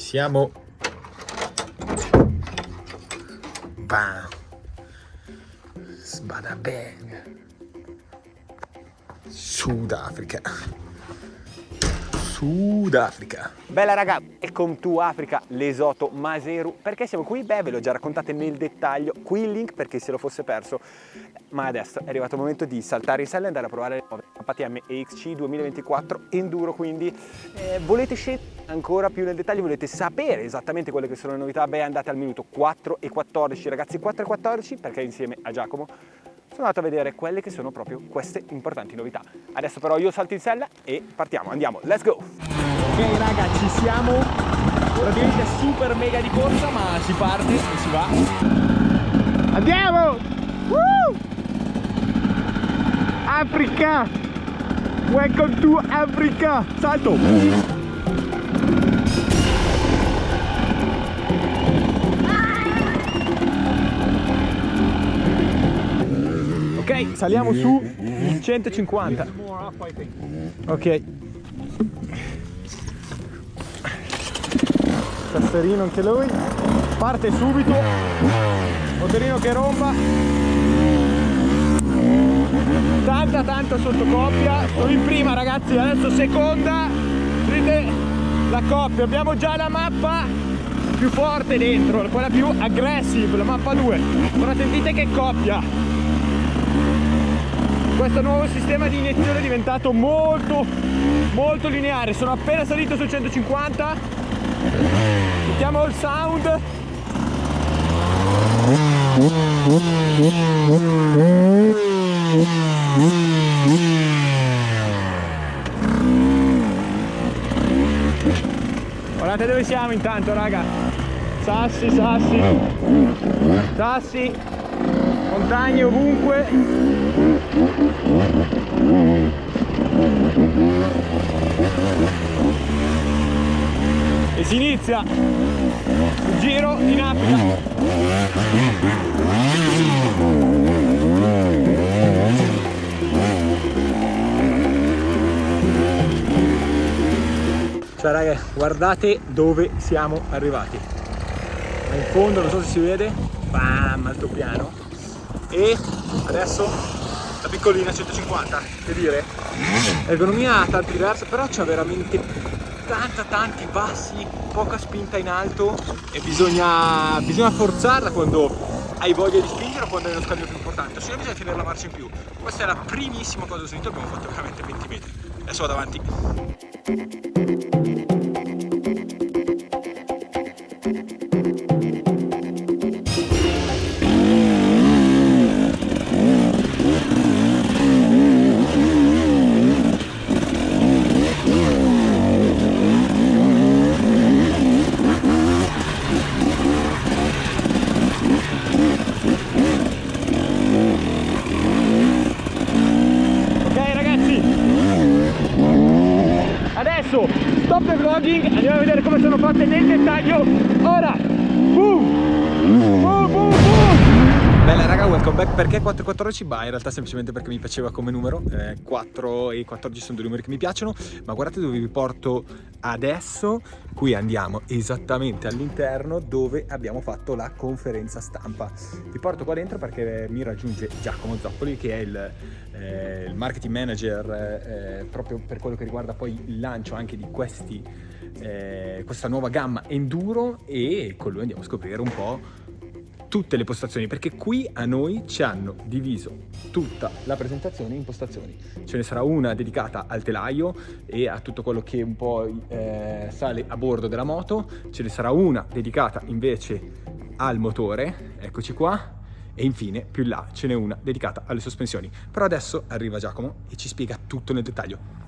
siamo. Bam. Sbada bang. Sudafrica. Sudafrica. Bella raga, welcome to Africa, Lesotho, Maseru. Perché siamo qui? Beh, ve l'ho già raccontato nel dettaglio. Qui il link per chi se lo fosse perso. Ma adesso è arrivato il momento di saltare in sella e andare a provare le nuove KTM EXC 2024 Enduro. Quindi volete scendere ancora più nel dettaglio, volete sapere esattamente quelle che sono le novità? Beh, andate al minuto 4:14 ragazzi, 4:14, perché insieme a Giacomo sono andato a vedere quelle che sono proprio queste importanti novità. Adesso però io salto in sella e partiamo, andiamo, let's go! Ok raga, ci siamo, praticamente super mega di corsa, ma si parte e si va. Andiamo! Africa! Welcome to Africa! Salto! Ok, saliamo su il 150. Ok. Tasserino anche lui. Parte subito. Motorino che rompa. Tanta sotto coppia. Sono in prima ragazzi, adesso seconda. Vedete la coppia. Abbiamo già la mappa più forte dentro, quella più aggressive, la mappa 2. Ora sentite che coppia. Questo nuovo sistema di iniezione è diventato molto lineare. Sono appena salito sul 150. Mettiamo il sound. Guardate dove siamo intanto raga. Sassi, montagne ovunque. E si inizia il giro in Africa. Cioè raga, guardate dove siamo arrivati. In fondo, non so se si vede, bam, altopiano. E adesso la piccolina 150, che dire, l'ergonomia ha tanti diversi, però c'è veramente tanti bassi, poca spinta in alto e bisogna forzarla quando hai voglia di spingere o quando hai uno scambio più importante, se no bisogna tenere la marcia in più. Questa è la primissima cosa che ho sentito, abbiamo fatto veramente 20 metri. Adesso vado avanti. Adesso stop the vlogging, andiamo a vedere come sono fatte nel dettaglio. Ora, boom. Bella raga, welcome back. Perché 4,14? Bah, in realtà semplicemente perché mi piaceva come numero. 4 e 14 sono due numeri che mi piacciono. Ma guardate dove vi porto adesso. Qui andiamo esattamente all'interno dove abbiamo fatto la conferenza stampa. Vi porto qua dentro perché mi raggiunge Giacomo Zappoli, che è il marketing manager proprio per quello che riguarda poi il lancio anche di questa nuova gamma Enduro, e con lui andiamo a scoprire un po' tutte le postazioni, perché qui a noi ci hanno diviso tutta la presentazione in postazioni. Ce ne sarà una dedicata al telaio e a tutto quello che un po' sale a bordo della moto, ce ne sarà una dedicata invece al motore, eccoci qua, e infine più in là ce n'è una dedicata alle sospensioni. Però adesso arriva Giacomo e ci spiega tutto nel dettaglio.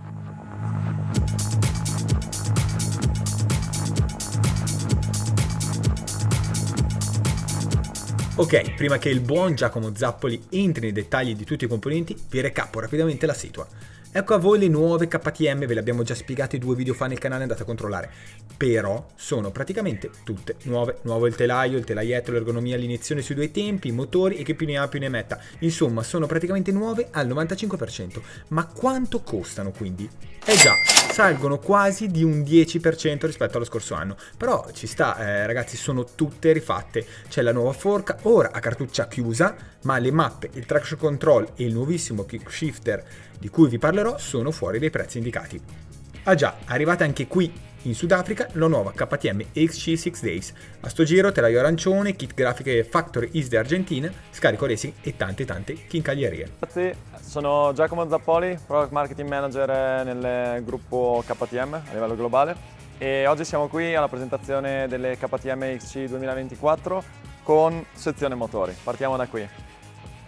Ok, prima che il buon Giacomo Zappoli entri nei dettagli di tutti i componenti, vi recappo rapidamente la situa. Ecco a voi le nuove KTM, ve le abbiamo già spiegate 2 video fa nel canale, andate a controllare. Però sono praticamente tutte nuove. Nuovo il telaio, il telaietto, l'ergonomia, l'iniezione sui 2 tempi, i motori e che più ne ha più ne metta. Insomma, sono praticamente nuove al 95%. Ma quanto costano quindi? Già, salgono quasi di un 10% rispetto allo scorso anno. Però ci sta, ragazzi, sono tutte rifatte. C'è la nuova forca, ora a cartuccia chiusa, ma le mappe, il traction control e il nuovissimo kick shifter di cui vi parlerò sono fuori dai prezzi indicati. Ah già, arrivata anche qui in Sudafrica la nuova KTM XC6 Days. A sto giro telaio arancione, kit grafiche Factory Isle Argentina, scarico racing e tante chincaglierie. Ragazzi, sono Giacomo Zappoli, Product Marketing Manager nel gruppo KTM a livello globale e oggi siamo qui alla presentazione delle KTM XC 2024 con sezione motori. Partiamo da qui.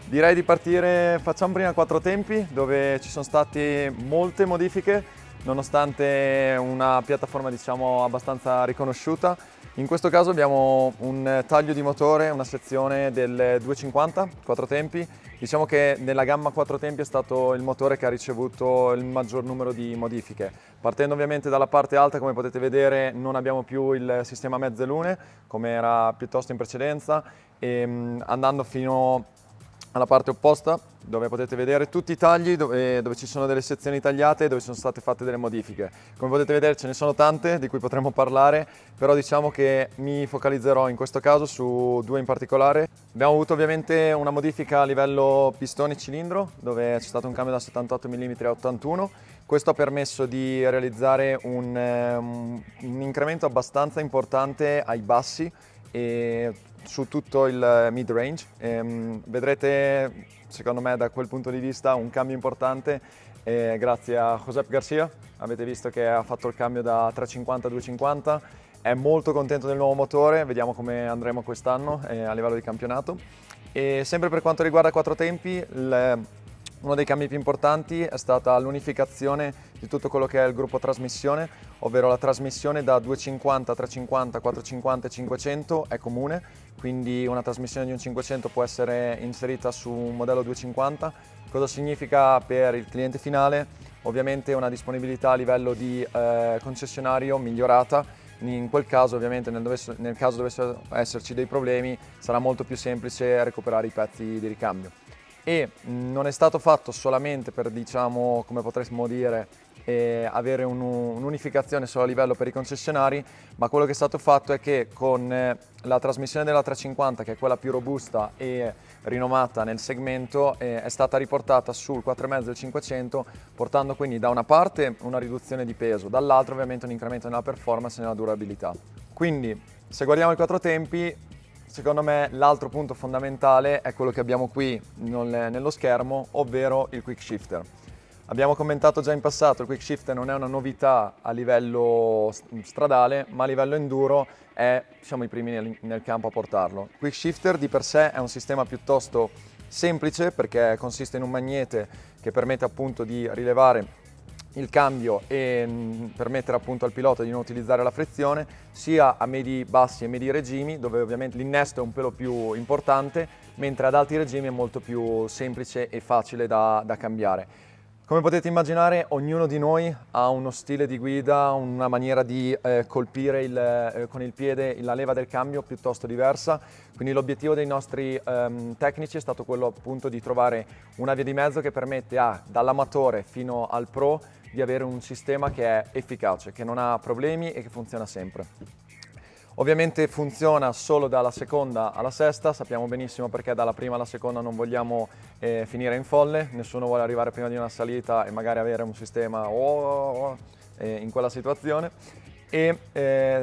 Direi di partire, facciamo prima 4 tempi dove ci sono state molte modifiche nonostante una piattaforma diciamo abbastanza riconosciuta. In questo caso abbiamo un taglio di motore, una sezione del 250, 4 tempi. Diciamo che nella gamma 4 tempi è stato il motore che ha ricevuto il maggior numero di modifiche. Partendo ovviamente dalla parte alta, come potete vedere, non abbiamo più il sistema mezze lune come era piuttosto in precedenza e andando fino alla parte opposta, dove potete vedere tutti i tagli, dove ci sono delle sezioni tagliate e dove sono state fatte delle modifiche. Come potete vedere ce ne sono tante di cui potremmo parlare, però diciamo che mi focalizzerò in questo caso su 2 in particolare. Abbiamo avuto ovviamente una modifica a livello pistone cilindro, dove c'è stato un cambio da 78 mm a 81. Questo ha permesso di realizzare un incremento abbastanza importante ai bassi e su tutto il mid-range. Vedrete, secondo me, da quel punto di vista un cambio importante grazie a Josep Garcia. Avete visto che ha fatto il cambio da 350 a 250, è molto contento del nuovo motore, vediamo come andremo quest'anno a livello di campionato. E sempre per quanto riguarda 4 tempi, uno dei cambi più importanti è stata l'unificazione di tutto quello che è il gruppo trasmissione, ovvero la trasmissione da 250, 350, 450 e 500 è comune, quindi una trasmissione di un 500 può essere inserita su un modello 250. Cosa significa per il cliente finale? Ovviamente una disponibilità a livello di concessionario migliorata. In quel caso, ovviamente, nel caso dovessero esserci dei problemi, sarà molto più semplice recuperare i pezzi di ricambio. E non è stato fatto solamente per, diciamo, come potremmo dire, avere un'unificazione solo a livello per i concessionari, ma quello che è stato fatto è che con la trasmissione della 350, che è quella più robusta e rinomata nel segmento, è stata riportata sul 4,5 del 500, portando quindi da una parte una riduzione di peso, dall'altra ovviamente un incremento nella performance e nella durabilità. Quindi se guardiamo i 4 tempi, secondo me l'altro punto fondamentale è quello che abbiamo qui nello schermo, ovvero il quick shifter. Abbiamo commentato già in passato, il quick shifter non è una novità a livello stradale, ma a livello enduro siamo i primi nel campo a portarlo. Il quick shifter di per sé è un sistema piuttosto semplice perché consiste in un magnete che permette appunto di rilevare il cambio e permettere appunto al pilota di non utilizzare la frizione sia a medi bassi e medi regimi, dove ovviamente l'innesto è un pelo più importante, mentre ad alti regimi è molto più semplice e facile da cambiare. Come potete immaginare, ognuno di noi ha uno stile di guida, una maniera di colpire con il piede la leva del cambio piuttosto diversa, quindi l'obiettivo dei nostri tecnici è stato quello appunto di trovare una via di mezzo che permette dall'amatore fino al pro di avere un sistema che è efficace, che non ha problemi e che funziona sempre. Ovviamente funziona solo dalla seconda alla sesta, sappiamo benissimo perché dalla prima alla seconda non vogliamo finire in folle, nessuno vuole arrivare prima di una salita e magari avere un sistema in quella situazione. E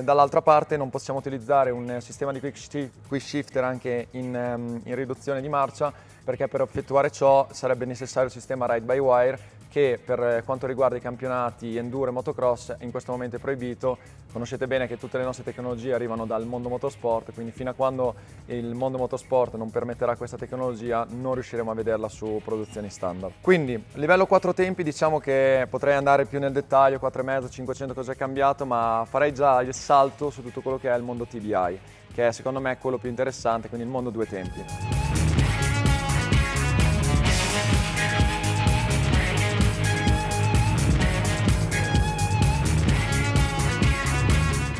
dall'altra parte non possiamo utilizzare un sistema di quick shifter anche in riduzione di marcia, perché per effettuare ciò sarebbe necessario il sistema ride by wire, che per quanto riguarda i campionati enduro e motocross in questo momento è proibito. Conoscete bene che tutte le nostre tecnologie arrivano dal mondo motorsport, quindi fino a quando il mondo motorsport non permetterà questa tecnologia non riusciremo a vederla su produzioni standard. Quindi livello 4 tempi, diciamo che potrei andare più nel dettaglio, 4,5, 500 cosa è cambiato, ma farei già il salto su tutto quello che è il mondo TBI, che è secondo me quello più interessante, quindi il mondo 2 tempi.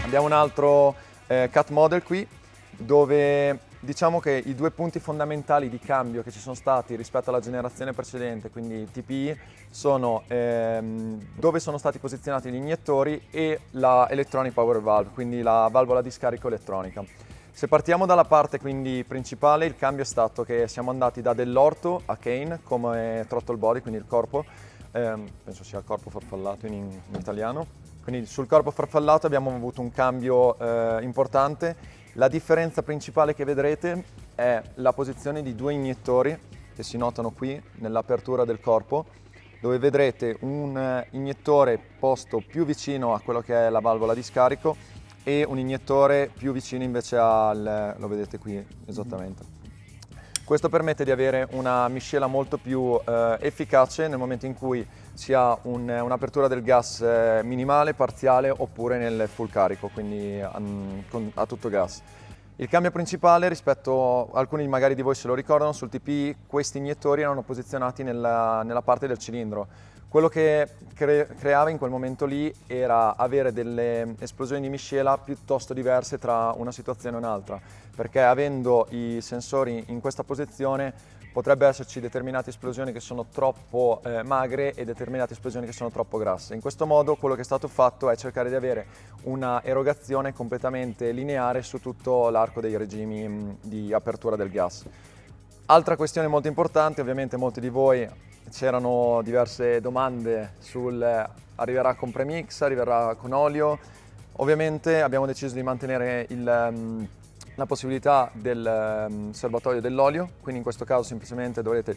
Abbiamo un altro cut model qui, dove diciamo che i due punti fondamentali di cambio che ci sono stati rispetto alla generazione precedente, quindi TPI, sono dove sono stati posizionati gli iniettori e la electronic power valve, quindi la valvola di scarico elettronica. Se partiamo dalla parte quindi principale, il cambio è stato che siamo andati da dell'orto a cane come throttle body, quindi il corpo, penso sia il corpo farfallato in italiano. Quindi sul corpo farfallato abbiamo avuto un cambio importante. La differenza principale che vedrete è la posizione di due iniettori che si notano qui nell'apertura del corpo, dove vedrete un iniettore posto più vicino a quello che è la valvola di scarico e un iniettore più vicino invece lo vedete qui esattamente. Questo permette di avere una miscela molto più efficace nel momento in cui si ha un'apertura del gas minimale, parziale oppure nel full carico, quindi a tutto gas. Il cambio principale rispetto, alcuni magari di voi se lo ricordano, sul TPI questi iniettori erano posizionati nella parte del cilindro. Quello che creava in quel momento lì era avere delle esplosioni di miscela piuttosto diverse tra una situazione e un'altra, perché avendo i sensori in questa posizione potrebbe esserci determinate esplosioni che sono troppo magre e determinate esplosioni che sono troppo grasse. In questo modo quello che è stato fatto è cercare di avere una erogazione completamente lineare su tutto l'arco dei regimi di apertura del gas. Altra questione molto importante, ovviamente molti di voi c'erano diverse domande sul arriverà con premix, arriverà con olio. Ovviamente abbiamo deciso di mantenere la possibilità del serbatoio dell'olio, quindi in questo caso semplicemente dovrete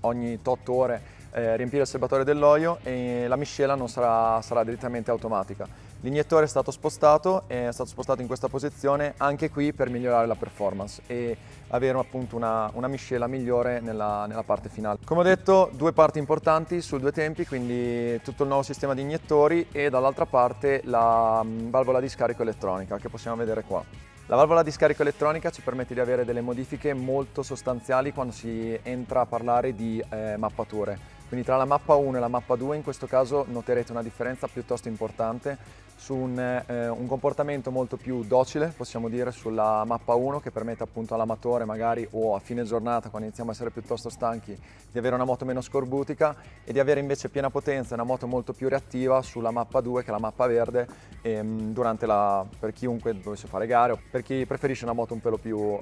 ogni 8 ore riempire il serbatoio dell'olio e la miscela non sarà direttamente automatica. L'iniettore è stato spostato in questa posizione anche qui per migliorare la performance e avere appunto una miscela migliore nella parte finale. Come ho detto, due parti importanti su due tempi, quindi tutto il nuovo sistema di iniettori e dall'altra parte la valvola di scarico elettronica che possiamo vedere qua. La valvola di scarico elettronica ci permette di avere delle modifiche molto sostanziali quando si entra a parlare di mappature. Quindi tra la mappa 1 e la mappa 2 in questo caso noterete una differenza piuttosto importante su un comportamento molto più docile, possiamo dire, sulla mappa 1 che permette appunto all'amatore magari o a fine giornata quando iniziamo a essere piuttosto stanchi di avere una moto meno scorbutica e di avere invece piena potenza e una moto molto più reattiva sulla mappa 2 che è la mappa verde per chiunque dovesse fare gare o per chi preferisce una moto un pelo più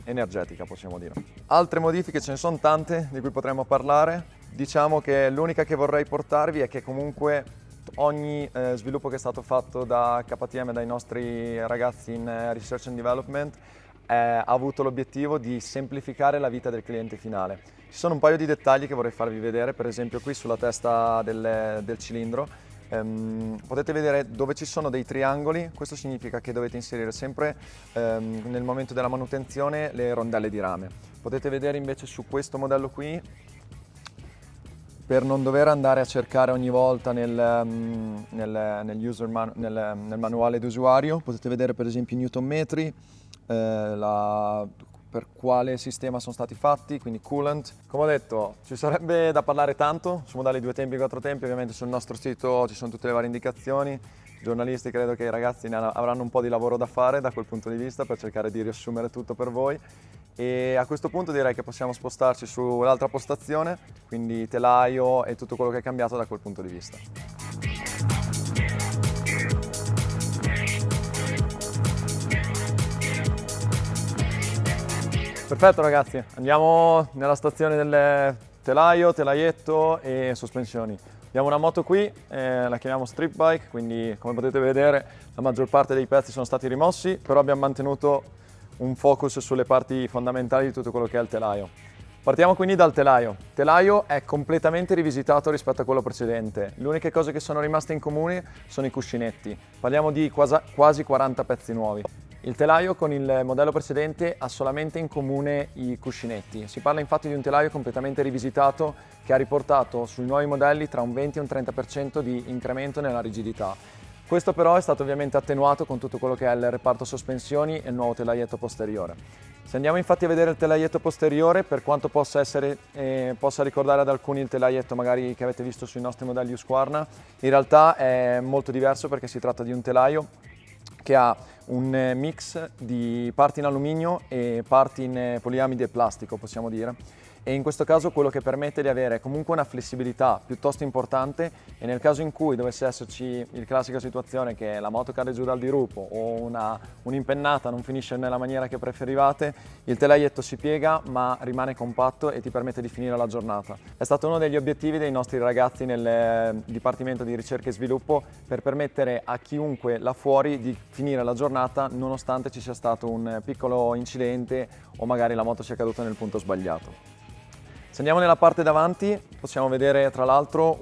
energetica, possiamo dire. Altre modifiche ce ne sono tante di cui potremmo parlare. Diciamo che l'unica che vorrei portarvi è che comunque ogni sviluppo che è stato fatto da KTM e dai nostri ragazzi in Research and Development ha avuto l'obiettivo di semplificare la vita del cliente finale. Ci sono un paio di dettagli che vorrei farvi vedere, per esempio qui sulla testa del cilindro. Potete vedere dove ci sono dei triangoli, questo significa che dovete inserire sempre nel momento della manutenzione le rondelle di rame. Potete vedere invece su questo modello qui, per non dover andare a cercare ogni volta nel manuale d'usuario, potete vedere per esempio i newton metri, per quale sistema sono stati fatti, quindi coolant. Come ho detto, ci sarebbe da parlare tanto su modelli 2 tempi e 4 tempi, ovviamente sul nostro sito ci sono tutte le varie indicazioni. I giornalisti credo che i ragazzi avranno un po' di lavoro da fare da quel punto di vista per cercare di riassumere tutto per voi. E a questo punto direi che possiamo spostarci sull'altra postazione, quindi telaio e tutto quello che è cambiato da quel punto di vista. Perfetto ragazzi, andiamo nella stazione del telaio, telaietto e sospensioni. Abbiamo una moto qui, la chiamiamo street bike, quindi come potete vedere la maggior parte dei pezzi sono stati rimossi, però abbiamo mantenuto un focus sulle parti fondamentali di tutto quello che è il telaio. Partiamo quindi dal telaio. Il telaio è completamente rivisitato rispetto a quello precedente. Le uniche cose che sono rimaste in comune sono i cuscinetti. Parliamo di quasi 40 pezzi nuovi. Il telaio con il modello precedente ha solamente in comune i cuscinetti. Si parla infatti di un telaio completamente rivisitato che ha riportato sui nuovi modelli tra un 20 e un 30% di incremento nella rigidità. Questo però è stato ovviamente attenuato con tutto quello che è il reparto sospensioni e il nuovo telaietto posteriore. Se andiamo infatti a vedere il telaietto posteriore, per quanto possa ricordare ad alcuni il telaietto magari che avete visto sui nostri modelli Husqvarna, in realtà è molto diverso perché si tratta di un telaio che ha un mix di parti in alluminio e parti in poliamide e plastico, possiamo dire. E in questo caso quello che permette di avere comunque una flessibilità piuttosto importante, e nel caso in cui dovesse esserci la classica situazione che la moto cade giù dal dirupo o un'impennata non finisce nella maniera che preferivate, il telaietto si piega ma rimane compatto e ti permette di finire la giornata. È stato uno degli obiettivi dei nostri ragazzi nel Dipartimento di Ricerca e Sviluppo per permettere a chiunque là fuori di finire la giornata nonostante ci sia stato un piccolo incidente o magari la moto sia caduta nel punto sbagliato. Se andiamo nella parte davanti possiamo vedere tra l'altro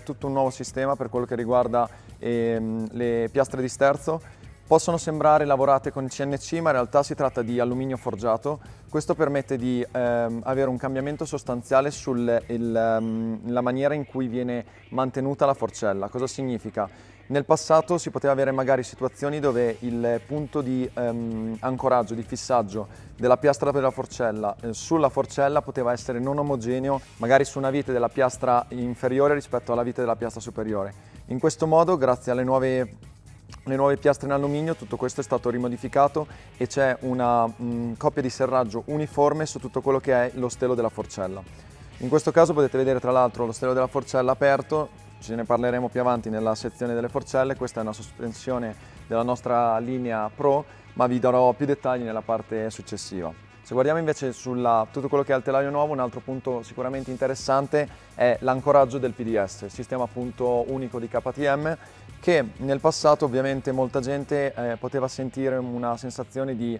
tutto un nuovo sistema per quello che riguarda le piastre di sterzo. Possono sembrare lavorate con CNC, ma in realtà si tratta di alluminio forgiato. Questo permette di avere un cambiamento sostanziale sulla maniera in cui viene mantenuta la forcella. Cosa significa? Nel passato si poteva avere magari situazioni dove il punto di ancoraggio, di fissaggio della piastra della forcella sulla forcella poteva essere non omogeneo, magari su una vite della piastra inferiore rispetto alla vite della piastra superiore. In questo modo, grazie alle nuove piastre in alluminio, tutto questo è stato rimodificato e c'è una coppia di serraggio uniforme su tutto quello che è lo stelo della forcella. In questo caso potete vedere tra l'altro lo stelo della forcella aperto. Ce ne parleremo più avanti nella sezione delle forcelle. Questa è una sospensione della nostra linea Pro, ma vi darò più dettagli nella parte successiva. Se guardiamo invece tutto quello che è il telaio nuovo, un altro punto sicuramente interessante è l'ancoraggio del PDS, il sistema appunto unico di KTM, che nel passato ovviamente molta gente poteva sentire una sensazione di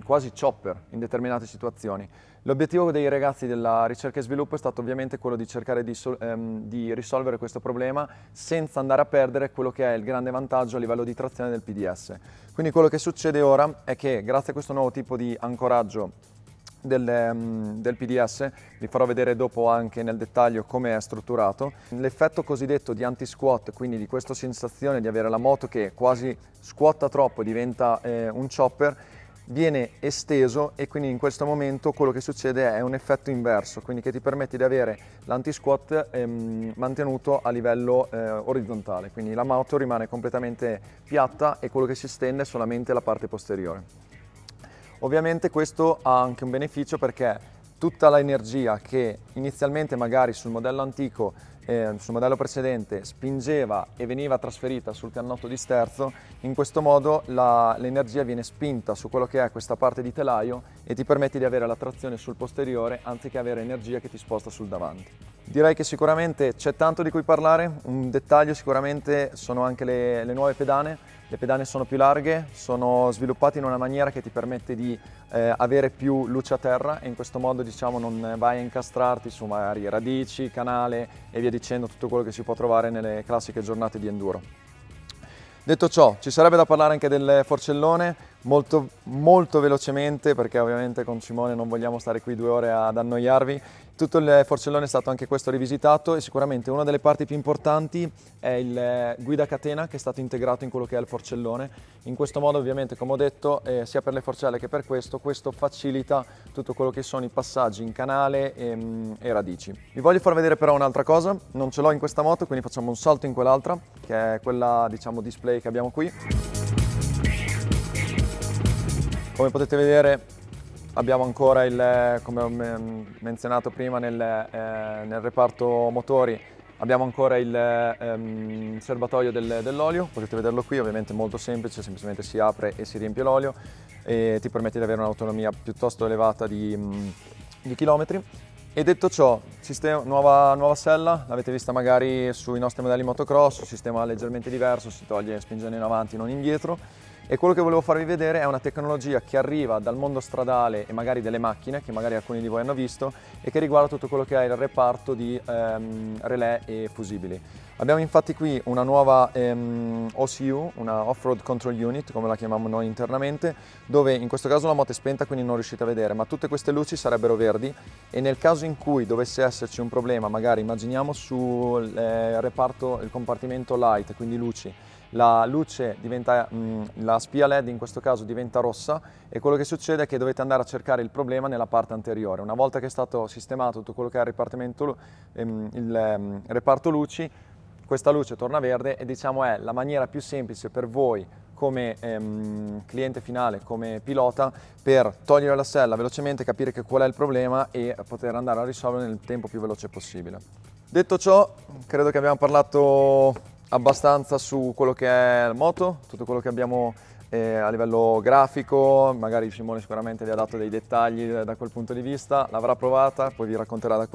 quasi chopper in determinate situazioni. L'obiettivo dei ragazzi della ricerca e sviluppo è stato ovviamente quello di cercare di risolvere questo problema senza andare a perdere quello che è il grande vantaggio a livello di trazione del PDS. Quindi quello che succede ora è che grazie a questo nuovo tipo di ancoraggio del PDS, vi farò vedere dopo anche nel dettaglio come è strutturato, l'effetto cosiddetto di anti-squat, quindi di questa sensazione di avere la moto che quasi squatta troppo e diventa un chopper, viene esteso, e quindi in questo momento quello che succede è un effetto inverso, quindi che ti permette di avere l'anti-squat mantenuto a livello orizzontale, quindi la moto rimane completamente piatta e quello che si stende è solamente la parte posteriore. Ovviamente questo ha anche un beneficio perché tutta l'energia che inizialmente magari sul modello antico, sul modello precedente, spingeva e veniva trasferita sul cannotto di sterzo, in questo modo l'energia viene spinta su quello che è questa parte di telaio e ti permette di avere la trazione sul posteriore anziché avere energia che ti sposta sul davanti. Direi che sicuramente c'è tanto di cui parlare. Un dettaglio sicuramente sono anche le nuove pedane. Le pedane sono più larghe, sono sviluppate in una maniera che ti permette di avere più luce a terra e in questo modo diciamo non vai a incastrarti su magari radici, canale e via dicendo, tutto quello che si può trovare nelle classiche giornate di enduro. Detto ciò, ci sarebbe da parlare anche del forcellone, molto velocemente, perché ovviamente con Simone non vogliamo stare qui 2 ore ad annoiarvi. Tutto il forcellone è stato anche questo rivisitato e sicuramente una delle parti più importanti è il guida catena che è stato integrato in quello che è il forcellone. In questo modo ovviamente, come ho detto, sia per le forcelle che per questo facilita tutto quello che sono i passaggi in canale e radici. Vi voglio far vedere però un'altra cosa, non ce l'ho in questa moto, quindi facciamo un salto in quell'altra, che è quella diciamo display che abbiamo qui. Come potete vedere abbiamo ancora come ho menzionato prima nel reparto motori, abbiamo ancora il serbatoio dell'olio, potete vederlo qui, ovviamente molto semplice, semplicemente si apre e si riempie l'olio e ti permette di avere un'autonomia piuttosto elevata di chilometri. E detto ciò, nuova sella, l'avete vista magari sui nostri modelli motocross, un sistema leggermente diverso, si toglie spingendo in avanti, non indietro. E quello che volevo farvi vedere è una tecnologia che arriva dal mondo stradale e magari delle macchine, che magari alcuni di voi hanno visto, e che riguarda tutto quello che è il reparto di relè e fusibili. Abbiamo infatti qui una nuova OCU, una Off-Road Control Unit, come la chiamiamo noi internamente, dove in questo caso la moto è spenta, quindi non riuscite a vedere, ma tutte queste luci sarebbero verdi e nel caso in cui dovesse esserci un problema, magari immaginiamo sul reparto, il compartimento light, quindi luci, la luce diventa, la spia LED in questo caso diventa rossa e quello che succede è che dovete andare a cercare il problema nella parte anteriore. Una volta che è stato sistemato tutto quello che è il reparto luci, questa luce torna verde e diciamo è la maniera più semplice per voi come cliente finale, come pilota, per togliere la sella velocemente, capire qual è il problema e poter andare a risolvere nel tempo più veloce possibile. Detto ciò, credo che abbiamo parlato abbastanza su quello che è la moto, tutto quello che abbiamo a livello grafico. Magari Simone sicuramente vi ha dato dei dettagli da quel punto di vista, l'avrà provata, poi vi racconterà da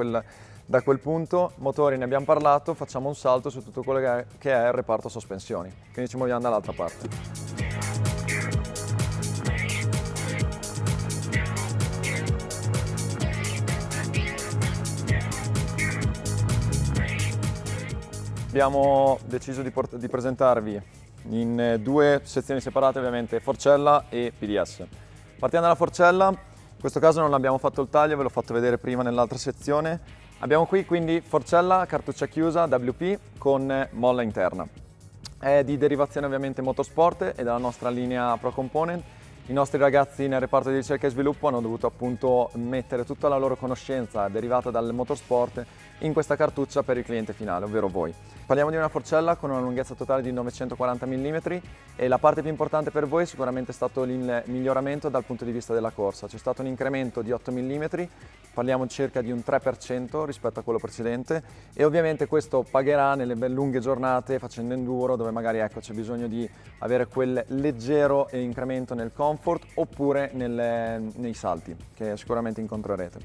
quel punto. Motori ne abbiamo parlato, facciamo un salto su tutto quello che è il reparto sospensioni, quindi ci muoviamo dall'altra parte. Abbiamo deciso di presentarvi in due sezioni separate, ovviamente forcella e PDS. Partiamo dalla forcella, in questo caso non abbiamo fatto il taglio, ve l'ho fatto vedere prima nell'altra sezione. Abbiamo qui quindi forcella, cartuccia chiusa, WP con molla interna. È di derivazione ovviamente motorsport e della nostra linea Pro Component. I nostri ragazzi nel reparto di ricerca e sviluppo hanno dovuto appunto mettere tutta la loro conoscenza derivata dal motorsport in questa cartuccia per il cliente finale, ovvero voi. Parliamo di una forcella con una lunghezza totale di 940 mm e la parte più importante per voi sicuramente è stato il miglioramento dal punto di vista della corsa. C'è stato un incremento di 8 mm, parliamo circa di un 3% rispetto a quello precedente, e ovviamente questo pagherà nelle lunghe giornate facendo enduro, dove magari c'è bisogno di avere quel leggero incremento nel comfort oppure nei salti che sicuramente incontrerete.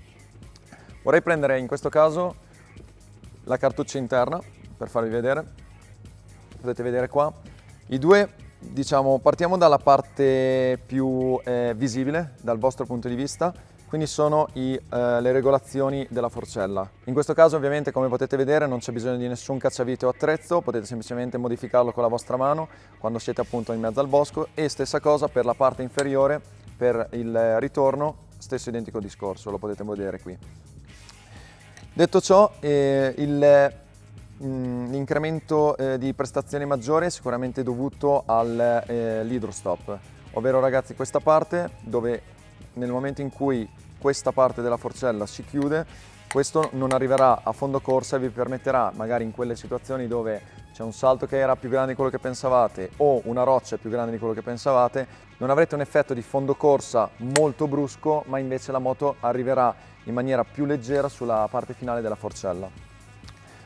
Vorrei prendere in questo caso la cartuccia interna per farvi vedere. Potete vedere qua i due, partiamo dalla parte più visibile dal vostro punto di vista, quindi sono le regolazioni della forcella. In questo caso ovviamente, come potete vedere, non c'è bisogno di nessun cacciavite o attrezzo, potete semplicemente modificarlo con la vostra mano quando siete appunto in mezzo al bosco, e stessa cosa per la parte inferiore, per il ritorno, stesso identico discorso, lo potete vedere qui. Detto ciò, l'incremento di prestazione maggiore è sicuramente dovuto all'hydrostop, ovvero ragazzi questa parte dove nel momento in cui questa parte della forcella si chiude, questo non arriverà a fondo corsa e vi permetterà magari in quelle situazioni dove c'è un salto che era più grande di quello che pensavate o una roccia più grande di quello che pensavate, non avrete un effetto di fondo corsa molto brusco, ma invece la moto arriverà in maniera più leggera sulla parte finale della forcella.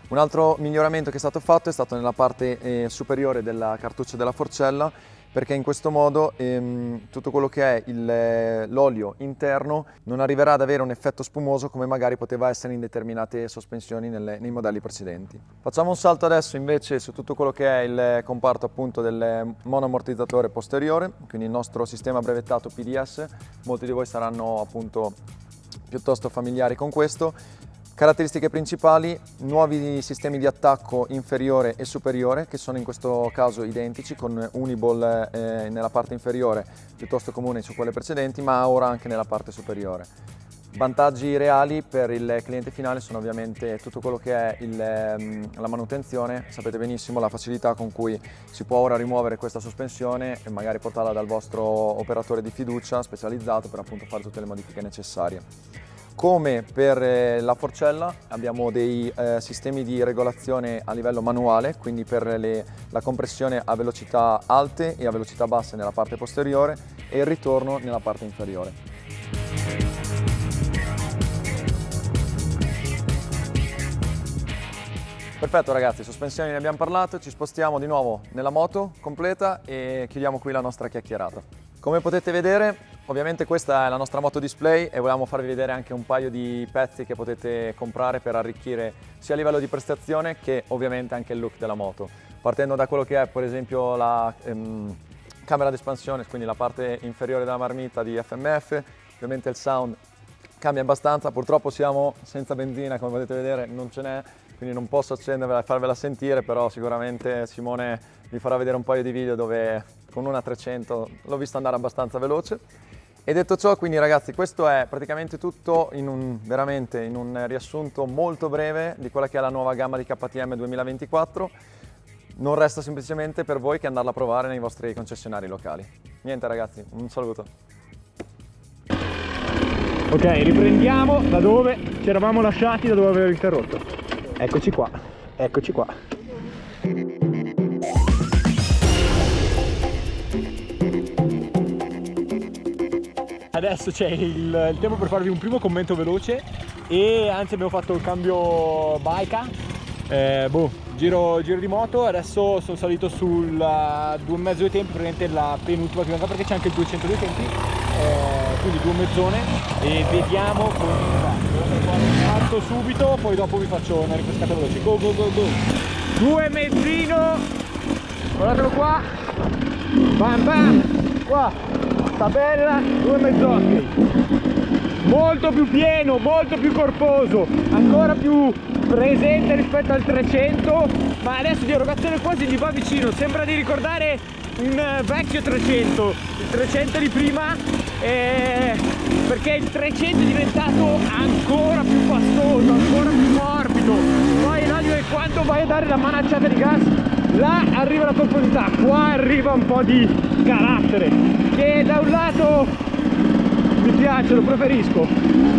Un altro miglioramento che è stato fatto è stato nella parte superiore della cartuccia della forcella, perché in questo modo tutto quello che è l'olio interno non arriverà ad avere un effetto spumoso come magari poteva essere in determinate sospensioni nei modelli precedenti. Facciamo un salto adesso invece su tutto quello che è il comparto appunto del monoammortizzatore posteriore, quindi il nostro sistema brevettato PDS. Molti di voi saranno appunto piuttosto familiari con questo. Caratteristiche principali: nuovi sistemi di attacco inferiore e superiore, che sono in questo caso identici, con Uniball nella parte inferiore piuttosto comune su quelle precedenti, ma ora anche nella parte superiore. Vantaggi reali per il cliente finale sono ovviamente tutto quello che è la manutenzione. Sapete benissimo la facilità con cui si può ora rimuovere questa sospensione e magari portarla dal vostro operatore di fiducia specializzato per appunto fare tutte le modifiche necessarie. Come per la forcella abbiamo dei sistemi di regolazione a livello manuale, quindi per la compressione a velocità alte e a velocità basse nella parte posteriore e il ritorno nella parte inferiore. Perfetto ragazzi, sospensioni ne abbiamo parlato, ci spostiamo di nuovo nella moto completa e chiudiamo qui la nostra chiacchierata. Come potete vedere, ovviamente questa è la nostra moto display e volevamo farvi vedere anche un paio di pezzi che potete comprare per arricchire sia a livello di prestazione che ovviamente anche il look della moto. Partendo da quello che è per esempio la camera d'espansione, quindi la parte inferiore della marmita di FMF, ovviamente il sound cambia abbastanza, purtroppo siamo senza benzina, come potete vedere non ce n'è, quindi non posso accendervela e farvela sentire, però sicuramente Simone vi farà vedere un paio di video dove con una 300 l'ho visto andare abbastanza veloce. E detto ciò, quindi ragazzi, questo è praticamente tutto veramente in un riassunto molto breve di quella che è la nuova gamma di KTM 2024. Non resta semplicemente per voi che andarla a provare nei vostri concessionari locali. Niente ragazzi, un saluto. Ok, riprendiamo da dove ci eravamo lasciati, da dove avevo interrotto. Eccoci qua, eccoci qua. Adesso c'è il tempo per farvi un primo commento veloce e anzi abbiamo fatto il cambio Baika, giro di moto. Adesso sono salito sul 2,5 dei tempi, praticamente la penultima che venga, perché c'è anche il 200 dei tempi, quindi 2 mezzone, e vediamo come va. Parto subito, poi dopo vi faccio una rinfrescata veloce. Go go go go. 2 mezzino, guardatelo qua, bam bam, qua, tabella 2 mezzocchi, molto più pieno, molto più corposo, ancora più presente rispetto al 300, ma adesso di erogazione quasi gli va vicino, sembra di ricordare un vecchio 300, il 300 di prima, perché il 300 è diventato ancora più fastoso, ancora più morbido. Poi l'odio è quando vai a dare la manacciata di gas, là arriva la corposità, qua arriva un po' di carattere, che da un lato mi piace, lo preferisco.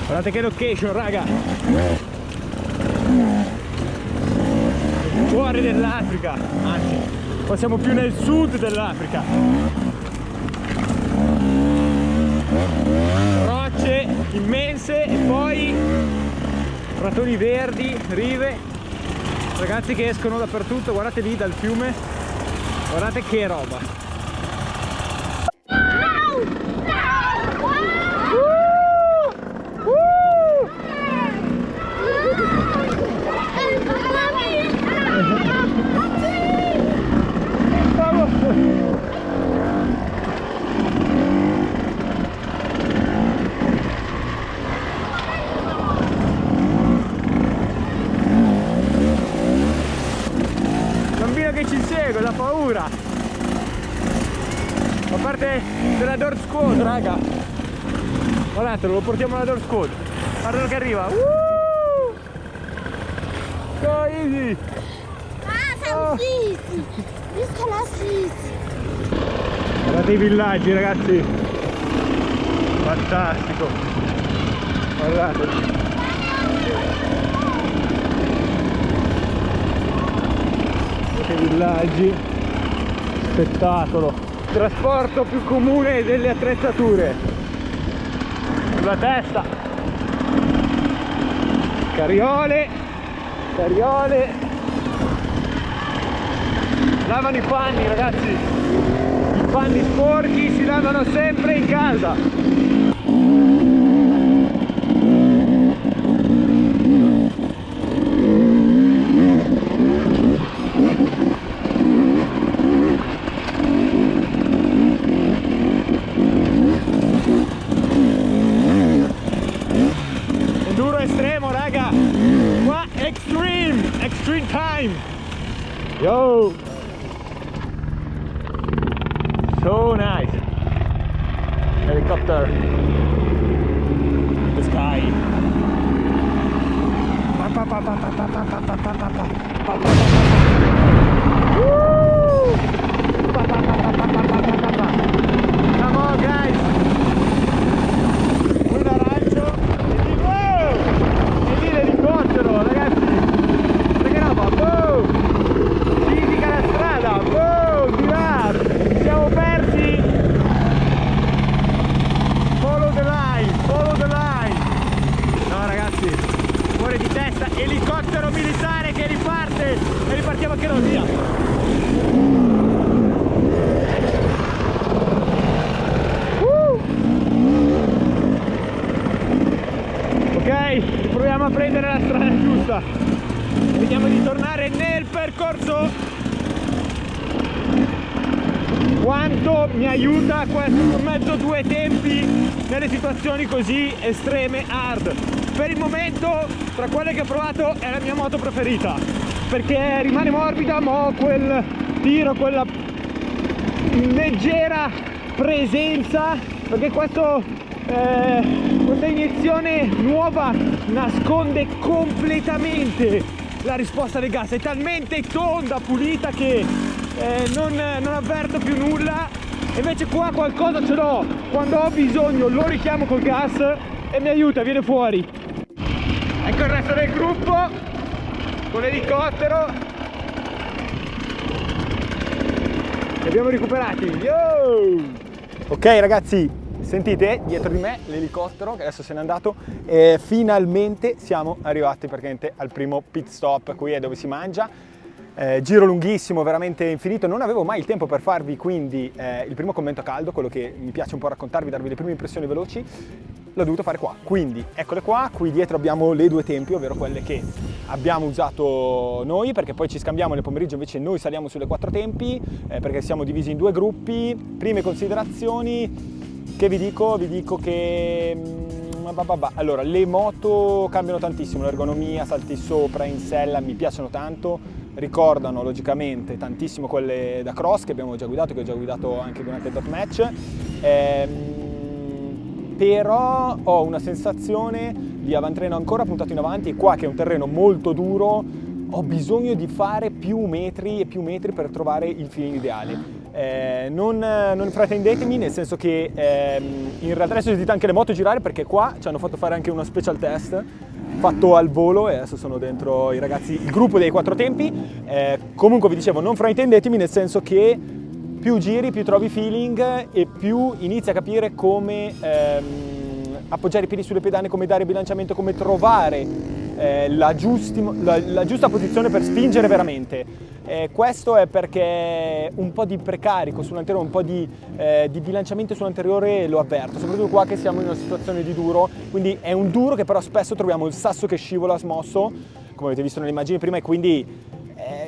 Guardate che location, raga! Fuori dell'Africa, anzi, qua siamo più nel sud dell'Africa. Rocce immense e poi pratoni verdi, rive, ragazzi che escono dappertutto, guardate lì dal fiume, guardate che roba! Bambino che ci segue, da paura. Fa parte della Dirt Squad, raga. Guardatelo, lo portiamo alla Dirt Squad. Guardalo che arriva. Go easy. Guardate i villaggi, ragazzi, fantastico, guardate, che villaggi, spettacolo, trasporto più comune delle attrezzature, sulla testa, carriole, lavano i panni, ragazzi, i panni sporchi si lavano sempre in casa. Enduro estremo, raga, qua extreme time, yo! So nice. Helicopter. The sky. Woo! Come on, guys. Un arancio. E lì l'elicottero, ragazzi. Che roba. Boom! Si indica la strada. Boom! Di là. Siamo persi. Follow the line. No, ragazzi, fuori di testa, elicottero militare che riparte e ripartiamo anche noi, via. Ok, proviamo a prendere la strada giusta, vediamo di tornare nel percorso. Quanto mi aiuta questo mezzo 2 tempi nelle situazioni così estreme hard. Per il momento, tra quelle che ho provato, è la mia moto preferita, perché rimane morbida ma ho quel tiro, quella leggera presenza, perché questa iniezione nuova nasconde completamente la risposta del gas è talmente tonda, pulita che non avverto più nulla. Invece qua qualcosa ce l'ho, quando ho bisogno lo richiamo col gas e mi aiuta, viene fuori. Ecco il resto del gruppo con l'elicottero. Li abbiamo recuperati. Yo! Ok ragazzi, sentite dietro di me l'elicottero che adesso se n'è andato e finalmente siamo arrivati praticamente al primo pit stop. Qui è dove si mangia. Giro lunghissimo, veramente infinito, non avevo mai il tempo per farvi quindi il primo commento a caldo, quello che mi piace un po' raccontarvi, darvi le prime impressioni veloci, l'ho dovuto fare qua. Quindi eccole qua, qui dietro abbiamo le due tempi, ovvero quelle che abbiamo usato noi, perché poi ci scambiamo nel pomeriggio, invece noi saliamo sulle 4 tempi, perché siamo divisi in 2 gruppi. Prime considerazioni che vi dico che allora, le moto cambiano tantissimo, l'ergonomia, salti sopra, in sella, mi piacciono tanto, ricordano logicamente tantissimo quelle da cross che abbiamo già guidato, che ho già guidato anche durante il top match, però ho una sensazione di avantreno ancora puntato in avanti e qua che è un terreno molto duro ho bisogno di fare più metri e più metri per trovare il feeling ideale. Non fraintendetemi, nel senso che in realtà adesso sentite anche le moto girare perché qua ci hanno fatto fare anche uno special test fatto al volo e adesso sono dentro i ragazzi, il gruppo dei 4 tempi. Comunque vi dicevo, non fraintendetemi, nel senso che più giri, più trovi feeling e più inizi a capire come appoggiare i piedi sulle pedane, come dare bilanciamento, come trovare la giusta posizione per spingere veramente. Questo è perché un po' di precarico sull'anteriore, un po' di bilanciamento sull'anteriore lo avverto, soprattutto qua che siamo in una situazione di duro, quindi è un duro che però spesso troviamo il sasso che scivola smosso, come avete visto nelle immagini prima, e quindi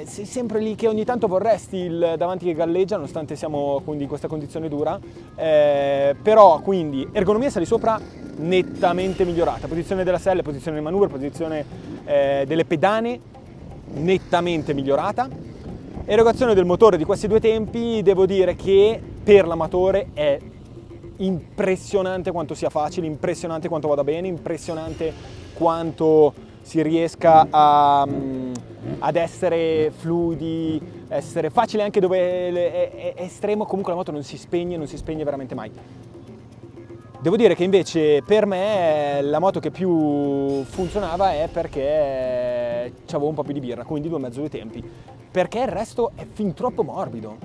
sei sempre lì che ogni tanto vorresti il davanti che galleggia, nonostante siamo quindi in questa condizione dura, però quindi ergonomia sali sopra nettamente migliorata, posizione della selle, posizione del manubrio, posizione delle pedane nettamente migliorata. Erogazione del motore di questi 2 tempi, devo dire che per l'amatore è impressionante quanto sia facile, impressionante quanto vada bene, impressionante quanto si riesca ad essere fluidi, essere facile anche dove è estremo, comunque la moto non si spegne veramente mai. Devo dire che invece per me la moto che più funzionava è perché c'avevo un po' più di birra, quindi 2,5 2 tempi, perché il resto è fin troppo morbido,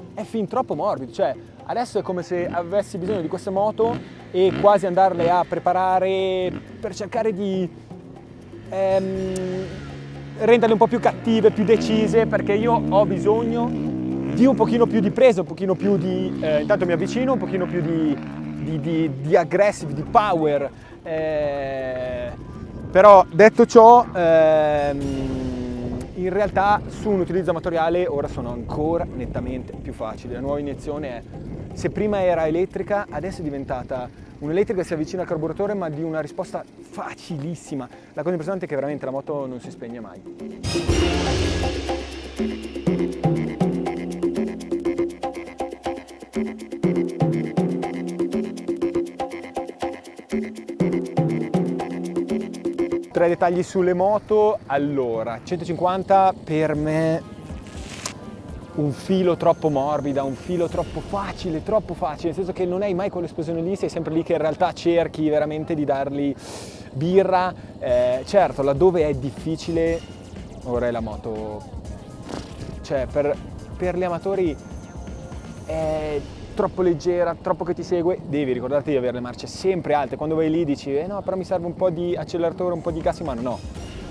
cioè adesso è come se avessi bisogno di queste moto e quasi andarle a preparare per cercare di renderle un po' più cattive, più decise, perché io ho bisogno di un pochino più di presa, un pochino più di intanto mi avvicino, un pochino più di aggressive, di power, però detto ciò in realtà su un utilizzo amatoriale ora sono ancora nettamente più facili. La nuova iniezione è, se prima era elettrica, adesso è diventata un'elettrica che si avvicina al carburatore ma di una risposta facilissima. La cosa impressionante è che veramente la moto non si spegne mai. Tre dettagli sulle moto. Allora, 150 per me un filo troppo morbida, un filo troppo facile, nel senso che non hai mai quell'esplosione lì, sei sempre lì che in realtà cerchi veramente di dargli birra. Certo, laddove è difficile, ora è la moto, cioè per gli amatori è troppo leggera, troppo che ti segue, devi ricordarti di avere le marce sempre alte. Quando vai lì dici no, però mi serve un po' di acceleratore, un po' di gas in mano, no,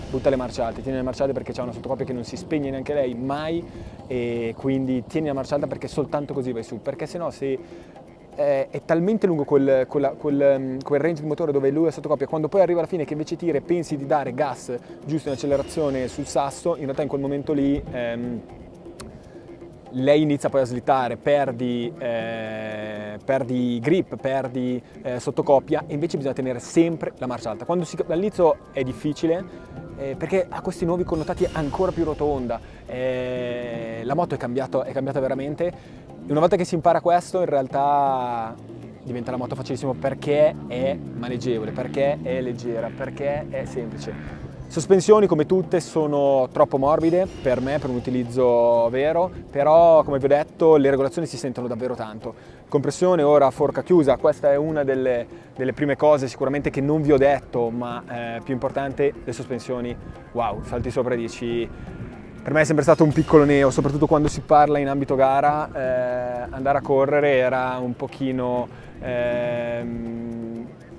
butta le marce alte, tieni le marce alte perché c'è una sottocoppia che non si spegne neanche lei mai, e quindi tieni la marcia alta perché soltanto così vai su, perché sennò se è talmente lungo quel range di motore dove lui è sottocoppia, quando poi arriva alla fine che invece tira e pensi di dare gas giusto in accelerazione sul sasso, in realtà in quel momento lì lei inizia poi a slittare, perdi grip, perdi sottocoppia, e invece bisogna tenere sempre la marcia alta. All'inizio è difficile perché ha questi nuovi connotati ancora più rotonda, la moto è cambiata veramente, e una volta che si impara questo in realtà diventa la moto facilissimo perché è maneggevole, perché è leggera, perché è semplice. Sospensioni come tutte sono troppo morbide per me, per un utilizzo vero, però come vi ho detto le regolazioni si sentono davvero tanto. Compressione ora a forca chiusa, questa è una delle prime cose sicuramente che non vi ho detto, ma più importante, le sospensioni, wow, salti sopra e dici... Per me è sempre stato un piccolo neo, soprattutto quando si parla in ambito gara, andare a correre era un pochino...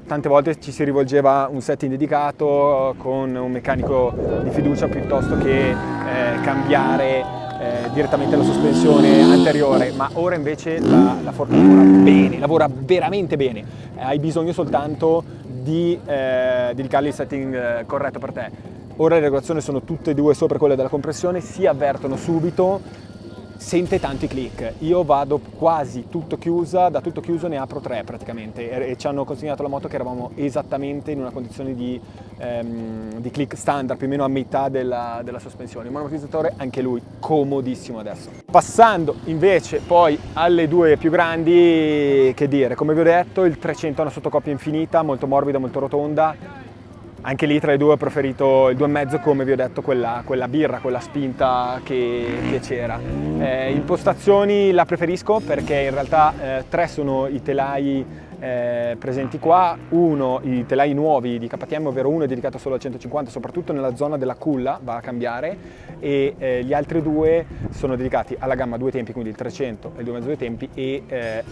tante volte ci si rivolgeva un setting dedicato con un meccanico di fiducia piuttosto che cambiare direttamente la sospensione anteriore, ma ora invece la forca lavora bene, lavora veramente bene, hai bisogno soltanto di dedicargli il setting corretto per te. Ora le regolazioni sono tutte e due sopra quelle della compressione, si avvertono subito, sente tanti click. Io vado quasi tutto chiusa, da tutto chiuso ne apro 3 praticamente e ci hanno consegnato la moto che eravamo esattamente in una condizione di click standard, più o meno a metà della sospensione. Il monoamortizzatore anche lui comodissimo adesso. Passando invece poi alle due più grandi, che dire, come vi ho detto il 300 è una sottocoppia infinita, molto morbida, molto rotonda. Anche lì tra i due ho preferito il 2,5 come vi ho detto, quella birra, quella spinta che c'era. Impostazioni la preferisco perché in realtà 3 sono i telai presenti qua, uno i telai nuovi di KTM, ovvero uno è dedicato solo al 150, soprattutto nella zona della culla va a cambiare, e gli altri 2 sono dedicati alla gamma 2 tempi, quindi il 300 e il 2,5 tempi e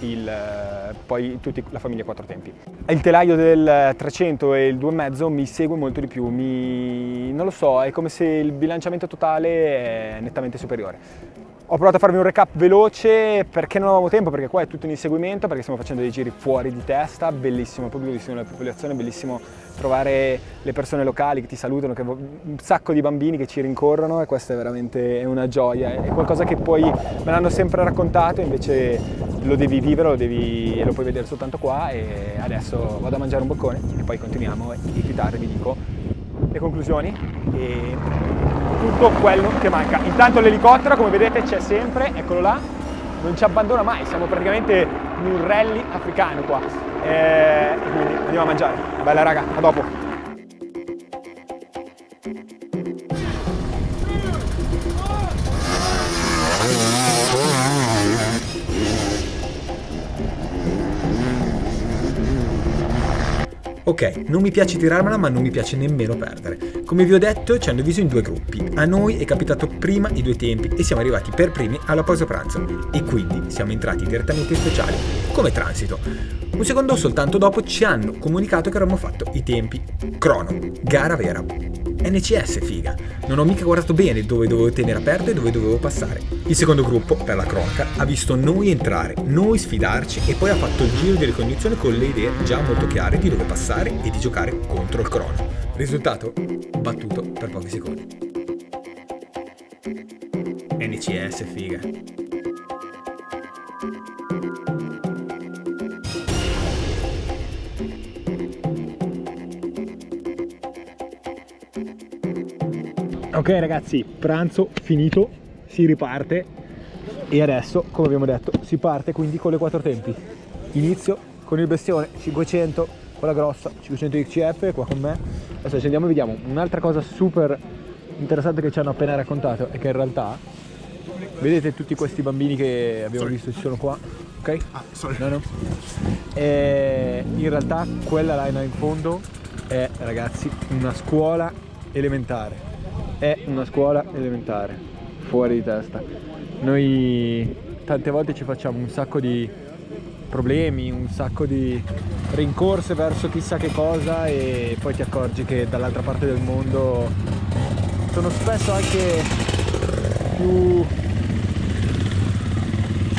poi tutta la famiglia 4 tempi. Il telaio del 300 e il 2,5 mi segue molto di più, non lo so, è come se il bilanciamento totale è nettamente superiore. Ho provato a farvi un recap veloce perché non avevamo tempo, perché qua è tutto in inseguimento, perché stiamo facendo dei giri fuori di testa, bellissimo, proprio bellissimo la popolazione, bellissimo trovare le persone locali che ti salutano, un sacco di bambini che ci rincorrono e questa è veramente una gioia, è qualcosa che poi me l'hanno sempre raccontato, invece lo devi vivere, e lo puoi vedere soltanto qua. E adesso vado a mangiare un boccone e poi continuiamo e più tardi vi dico le conclusioni e tutto quello che manca. Intanto l'elicottero, come vedete, c'è sempre, eccolo là, non ci abbandona mai, siamo praticamente in un rally africano qua. Quindi andiamo a mangiare. Bella raga, a dopo. Ok, non mi piace tirarmela, ma non mi piace nemmeno perdere. Come vi ho detto, ci hanno diviso in 2 gruppi. A noi è capitato prima i 2 tempi e siamo arrivati per primi alla pausa pranzo. E quindi siamo entrati direttamente in speciale, come transito. Un secondo soltanto dopo ci hanno comunicato che avremmo fatto i tempi. Crono, gara vera. NCS, figa. Non ho mica guardato bene dove dovevo tenere aperto e dove dovevo passare. Il secondo gruppo, per la cronaca, ha visto noi entrare, noi sfidarci e poi ha fatto il giro di ricognizione con le idee già molto chiare di dove passare e di giocare contro il crono. Risultato? Battuto per pochi secondi. NCS, figa. Ok ragazzi, pranzo finito, si riparte e adesso, come abbiamo detto, si parte quindi con le 4 tempi. Inizio con il bestione 500, quella grossa, 500 XCF qua con me. Adesso ci andiamo e vediamo. Un'altra cosa super interessante che ci hanno appena raccontato è che in realtà, vedete tutti questi bambini che abbiamo visto ci sono qua, ok? Ah, sorry. No. In realtà quella là in fondo è, ragazzi, una scuola elementare. È una scuola elementare, fuori di testa. Noi tante volte ci facciamo un sacco di problemi, un sacco di rincorse verso chissà che cosa e poi ti accorgi che dall'altra parte del mondo sono spesso anche più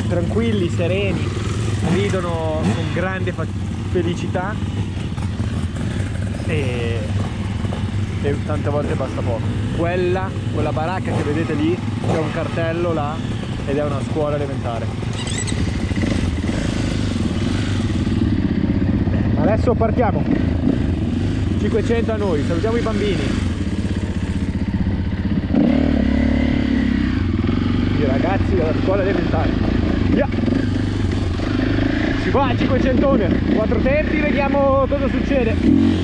tranquilli, sereni, ridono con grande felicità e tante volte basta poco. Quella baracca che vedete lì, c'è un cartello là ed è una scuola elementare. Adesso partiamo. 500 a noi, salutiamo i bambini. I ragazzi della scuola elementare. Via! Si va a 500, 4 tempi, vediamo cosa succede.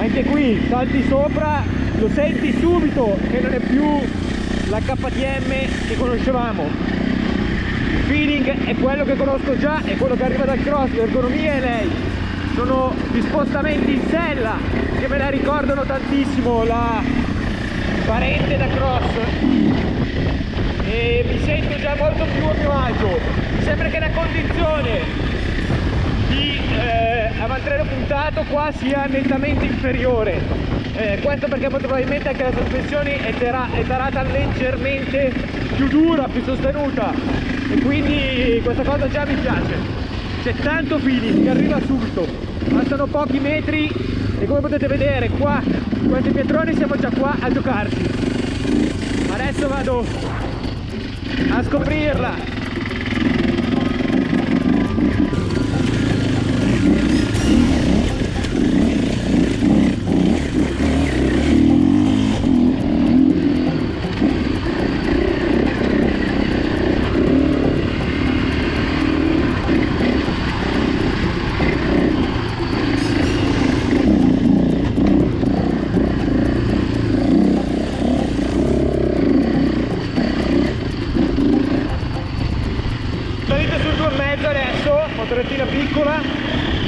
Anche qui salti sopra, lo senti subito che non è più la KTM che conoscevamo. Il feeling è quello che conosco già, è quello che arriva dal cross, l'ergonomia è lei. Sono gli spostamenti in sella che me la ricordano tantissimo la parente da cross, e mi sento già molto più a mio agio. Mi sembra che la condizione di avantreno puntato qua sia nettamente inferiore, questo perché molto probabilmente anche la sospensione è tarata leggermente più dura, più sostenuta, e quindi questa cosa già mi piace. C'è tanto feeling che arriva subito, bastano pochi metri e come potete vedere qua in questi pietroni siamo già qua a giocarci. Adesso vado a scoprirla. Motorettina piccola,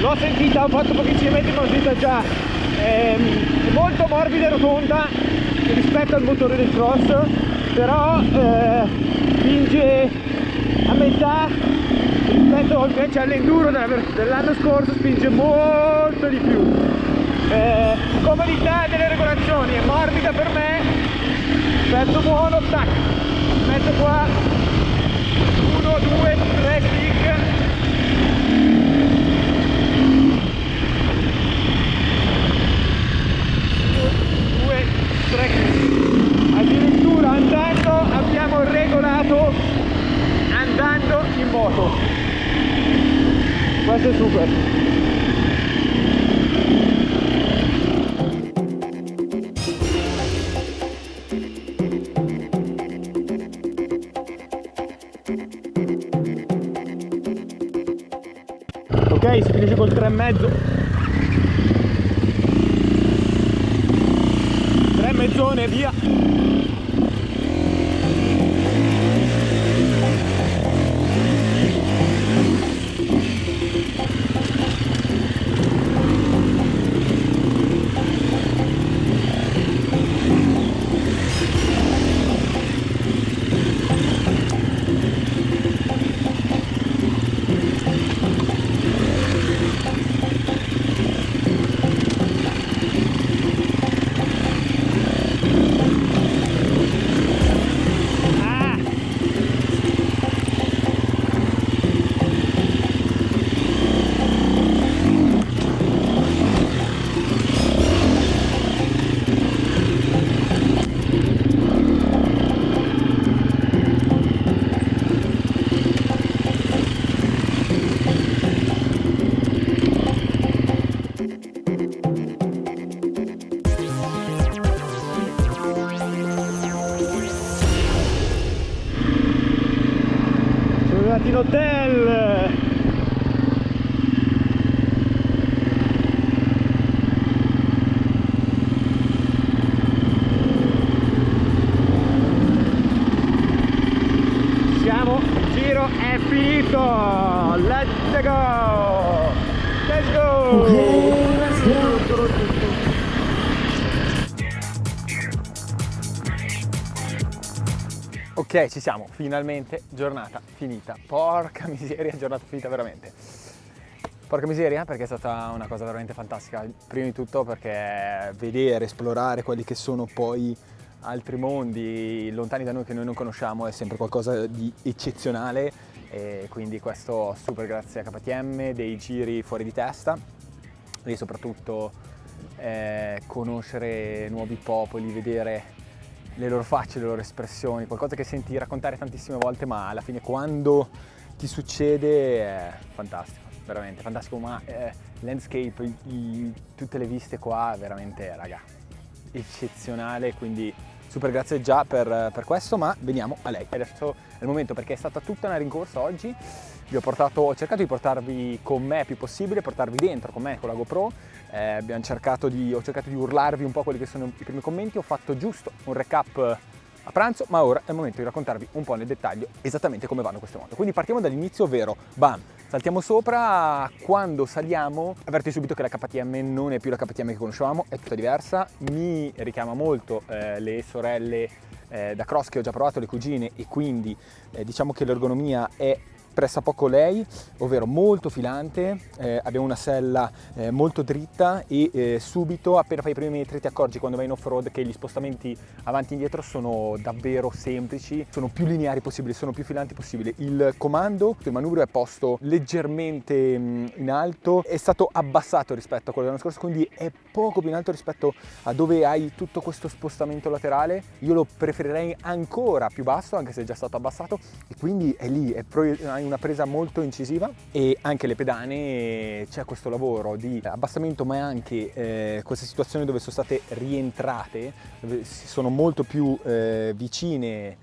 l'ho sentita, ho fatto pochissimi metri ma l'ho sentita già, è molto morbida e rotonda rispetto al motore del cross, però spinge a metà rispetto invece all'enduro dell'anno scorso, spinge molto di più. Comodità delle regolazioni, è morbida per me, pezzo buono, tac, metto qua 1, 2, 3 stick. Addirittura andando abbiamo regolato andando in moto, questo è super. Ok, si finisce col 3,5. Mezzone, via! In hotel. Siamo, il giro è finito. Let's go. Let's go. Okay, let's go. Ok, ci siamo, finalmente, giornata finita. Porca miseria, giornata finita veramente. Porca miseria, perché è stata una cosa veramente fantastica. Prima di tutto perché vedere, esplorare quelli che sono poi altri mondi lontani da noi che noi non conosciamo è sempre qualcosa di eccezionale, e quindi questo super grazie a KTM, dei giri fuori di testa e soprattutto conoscere nuovi popoli, vedere le loro facce, le loro espressioni, qualcosa che senti raccontare tantissime volte, ma alla fine quando ti succede è fantastico, veramente fantastico. Ma tutte le viste qua, veramente, raga, eccezionale. Quindi super grazie già per questo, ma veniamo a lei. Adesso è il momento, perché è stata tutta una rincorsa oggi. Ho cercato di portarvi con me il più possibile, portarvi dentro con me con la GoPro. Ho cercato di urlarvi un po' quelli che sono i primi commenti. Ho fatto giusto un recap a pranzo, ma ora è il momento di raccontarvi un po' nel dettaglio esattamente come vanno queste moto. Quindi partiamo dall'inizio, ovvero bam, saltiamo sopra. Quando saliamo avverti subito che la KTM non è più la KTM che conoscevamo, è tutta diversa. Mi richiama molto le sorelle da cross che ho già provato, le cugine, e quindi diciamo che l'ergonomia è pressappoco lei, ovvero molto filante. Abbiamo una sella molto dritta e subito, appena fai i primi metri, ti accorgi quando vai in off-road che gli spostamenti avanti e indietro sono davvero semplici, sono più lineari possibili, sono più filanti possibile. Il comando, il manubrio è posto leggermente in alto, è stato abbassato rispetto a quello dell'anno scorso, quindi è poco più in alto rispetto a dove hai tutto questo spostamento laterale. Io lo preferirei ancora più basso, anche se è già stato abbassato, e quindi è lì, hai una presa molto incisiva. E anche le pedane, c'è questo lavoro di abbassamento, ma anche queste situazioni dove sono state rientrate, dove si sono molto più vicine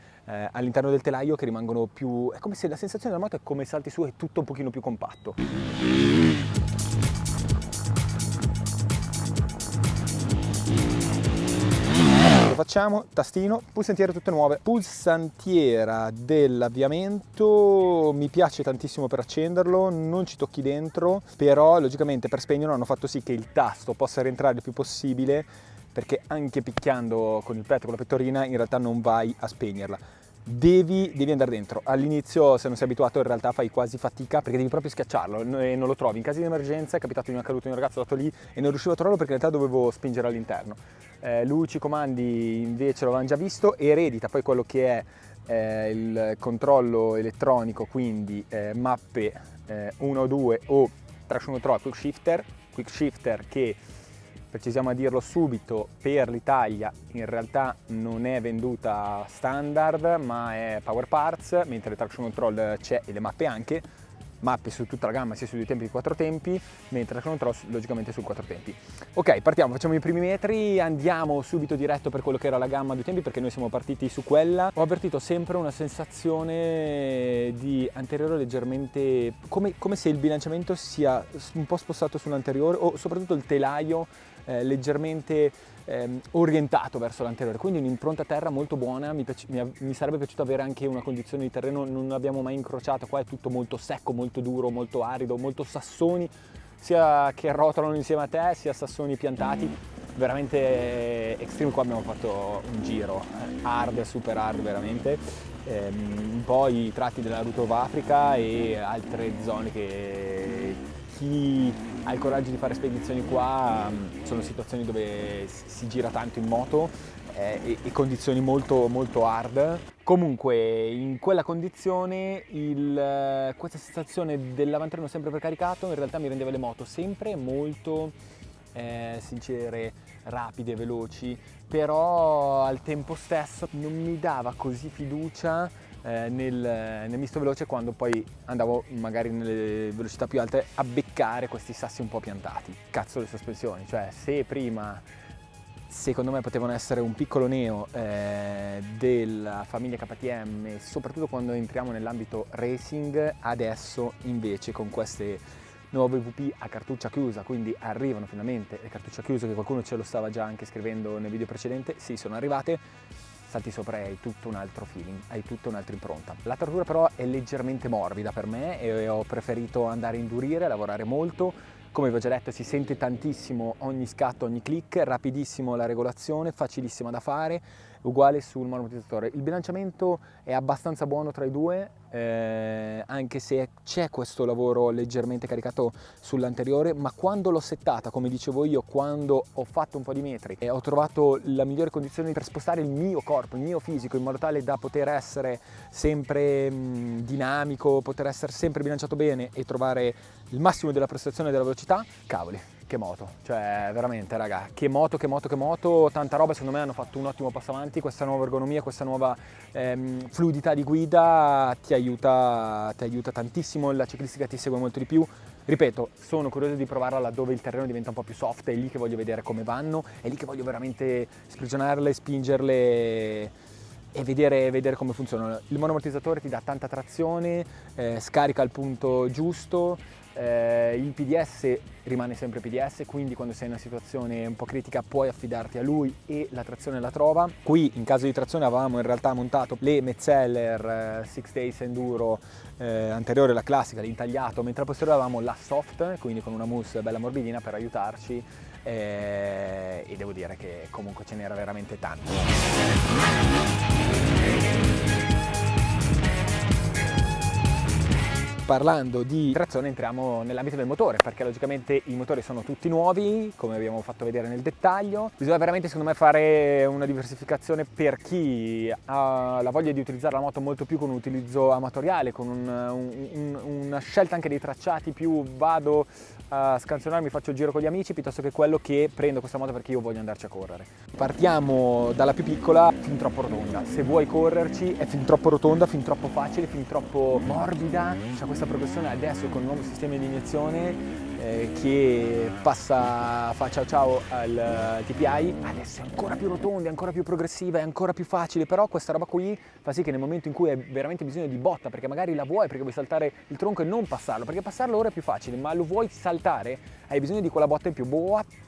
all'interno del telaio, che rimangono più, è come se la sensazione della moto è come salti su, è tutto un pochino più compatto. Facciamo tastino, pulsantiere tutte nuove, pulsantiera dell'avviamento, mi piace tantissimo per accenderlo, non ci tocchi dentro, però logicamente per spegnerlo hanno fatto sì che il tasto possa rientrare il più possibile, perché anche picchiando con il petto, con la pettorina, in realtà non vai a spegnerla. Devi andare dentro. All'inizio, se non sei abituato, in realtà fai quasi fatica, perché devi proprio schiacciarlo e non lo trovi. In caso di emergenza è capitato di una caduta di un ragazzo dato lì e non riuscivo a trovarlo perché in realtà dovevo spingere all'interno. Luci, comandi invece lo avevamo già visto, eredita poi quello che è il controllo elettronico, quindi mappe 1 o 2 o traction control quick shifter che, precisiamo a dirlo subito, per l'Italia in realtà non è venduta standard, ma è Power Parts, mentre il traction control c'è e le mappe anche. Mappe su tutta la gamma, sia sui 2 tempi che 4 tempi, mentre traction control logicamente sul 4 tempi. Ok, partiamo, facciamo i primi metri, andiamo subito diretto per quello che era la gamma 2 tempi, perché noi siamo partiti su quella. Ho avvertito sempre una sensazione di anteriore leggermente, come se il bilanciamento sia un po' spostato sull'anteriore, o soprattutto il telaio leggermente orientato verso l'anteriore, quindi un'impronta terra molto buona. Mi sarebbe piaciuto avere anche una condizione di terreno, non abbiamo mai incrociato, qua è tutto molto secco, molto duro, molto arido, molto sassoni, sia che rotolano insieme a te, sia sassoni piantati, veramente extreme. Qua abbiamo fatto un giro hard, super hard veramente, un po' i tratti della Route of Africa e altre zone che chi ha il coraggio di fare spedizioni qua, sono situazioni dove si gira tanto in moto e condizioni molto molto hard. Comunque in quella condizione questa sensazione dell'avantreno sempre precaricato in realtà mi rendeva le moto sempre molto sincere, rapide, veloci, però al tempo stesso non mi dava così fiducia nel misto veloce, quando poi andavo magari nelle velocità più alte a beccare questi sassi un po' piantati. Cazzo le sospensioni, cioè se prima secondo me potevano essere un piccolo neo della famiglia KTM, soprattutto quando entriamo nell'ambito racing, adesso invece con queste nuove VP a cartuccia chiusa, quindi arrivano finalmente le cartucce chiuse, che qualcuno ce lo stava già anche scrivendo nel video precedente, sì, sono arrivate. Salti sopra e hai tutto un altro feeling, hai tutta un'altra impronta. La tratura però è leggermente morbida per me e ho preferito andare a indurire, lavorare molto. Come vi ho già detto, si sente tantissimo ogni scatto, ogni click, rapidissimo la regolazione, facilissima da fare, uguale sul monomotizzatore. Il bilanciamento è abbastanza buono tra i due, anche se c'è questo lavoro leggermente caricato sull'anteriore, ma quando l'ho settata, come dicevo io, quando ho fatto un po' di metri e ho trovato la migliore condizione per spostare il mio corpo, il mio fisico, in modo tale da poter essere sempre dinamico, poter essere sempre bilanciato bene e trovare il massimo della prestazione e della velocità, cavoli, che moto, cioè veramente raga, che moto, tanta roba, secondo me hanno fatto un ottimo passo avanti, questa nuova ergonomia, questa nuova fluidità di guida ti aiuta tantissimo, la ciclistica ti segue molto di più. Ripeto, sono curioso di provarla laddove il terreno diventa un po' più soft, è lì che voglio vedere come vanno, è lì che voglio veramente sprigionarle, spingerle e vedere come funzionano. Il monoammortizzatore ti dà tanta trazione, scarica al punto giusto, il PDS rimane sempre PDS, quindi quando sei in una situazione un po' critica puoi affidarti a lui e la trazione la trova. Qui in caso di trazione avevamo in realtà montato le Metzeler 6 Days Enduro anteriore, la classica, l'intagliato, mentre al posteriore avevamo la soft, quindi con una mousse bella morbidina per aiutarci, e devo dire che comunque ce n'era veramente tanto. Parlando di trazione entriamo nell'ambito del motore, perché logicamente i motori sono tutti nuovi, come abbiamo fatto vedere nel dettaglio. Bisogna veramente secondo me fare una diversificazione per chi ha la voglia di utilizzare la moto molto più con un utilizzo amatoriale, con una scelta anche dei tracciati, più vado a scansionarmi, faccio il giro con gli amici, piuttosto che quello che prendo questa moto perché io voglio andarci a correre. Partiamo dalla più piccola, fin troppo rotonda. Se vuoi correrci è fin troppo rotonda, fin troppo facile, fin troppo morbida. C'è questa progressione adesso con il nuovo sistema di iniezione che fa ciao ciao al TPI, adesso è ancora più rotonda, è ancora più progressiva, è ancora più facile, però questa roba qui fa sì che nel momento in cui hai veramente bisogno di botta, perché magari la vuoi, perché vuoi saltare il tronco e non passarlo, perché passarlo ora è più facile, ma lo vuoi saltare, hai bisogno di quella botta in più,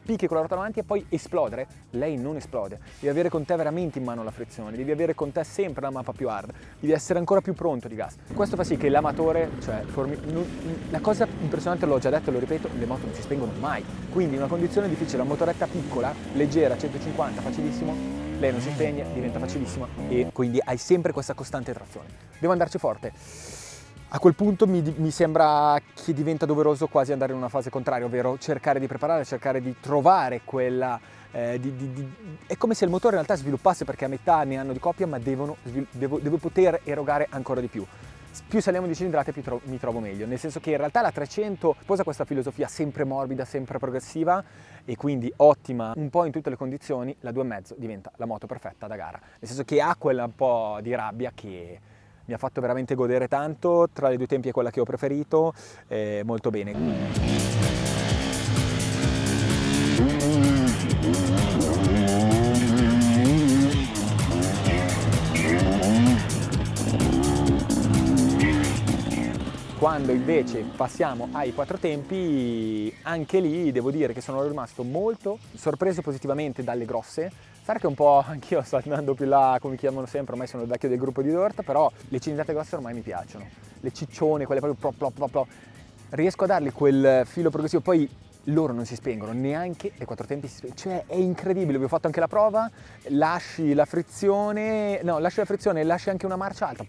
picchi con la ruota davanti e poi esplodere. Lei non esplode, devi avere con te veramente in mano la frizione, devi avere con te sempre la mappa più hard, devi essere ancora più pronto di gas. Questo fa sì che l'amatore, cioè la cosa impressionante, l'ho già detto e lo ripeto, le moto non si spengono mai, quindi in una condizione difficile, una motoretta piccola, leggera, 150, facilissimo, lei non si spegne, diventa facilissima e quindi hai sempre questa costante trazione. Devo andarci forte. A quel punto mi sembra che diventa doveroso quasi andare in una fase contraria, ovvero cercare di preparare, cercare di trovare quella... è come se il motore in realtà sviluppasse, perché a metà ne hanno di coppia, ma devo poter erogare ancora di più. Più saliamo di cilindrate più mi trovo meglio, nel senso che in realtà la 300 sposa questa filosofia sempre morbida, sempre progressiva e quindi ottima un po' in tutte le condizioni. La 2.5 diventa la moto perfetta da gara, nel senso che ha quella un po' di rabbia che mi ha fatto veramente godere tanto. Tra le due tempi è quella che ho preferito, molto bene. Quando invece passiamo ai 4 tempi, anche lì devo dire che sono rimasto molto sorpreso positivamente dalle grosse. Sarà che un po' anch'io sto andando più là, come mi chiamano sempre, ormai sono il vecchio del gruppo di Dorta, però le cilindrate grosse ormai mi piacciono. Le ciccione, quelle proprio plop. Riesco a dargli quel filo progressivo, poi loro non si spengono, neanche le 4 tempi si spengono, cioè è incredibile. Vi ho fatto anche la prova, lasci la frizione, lasci anche una marcia alta,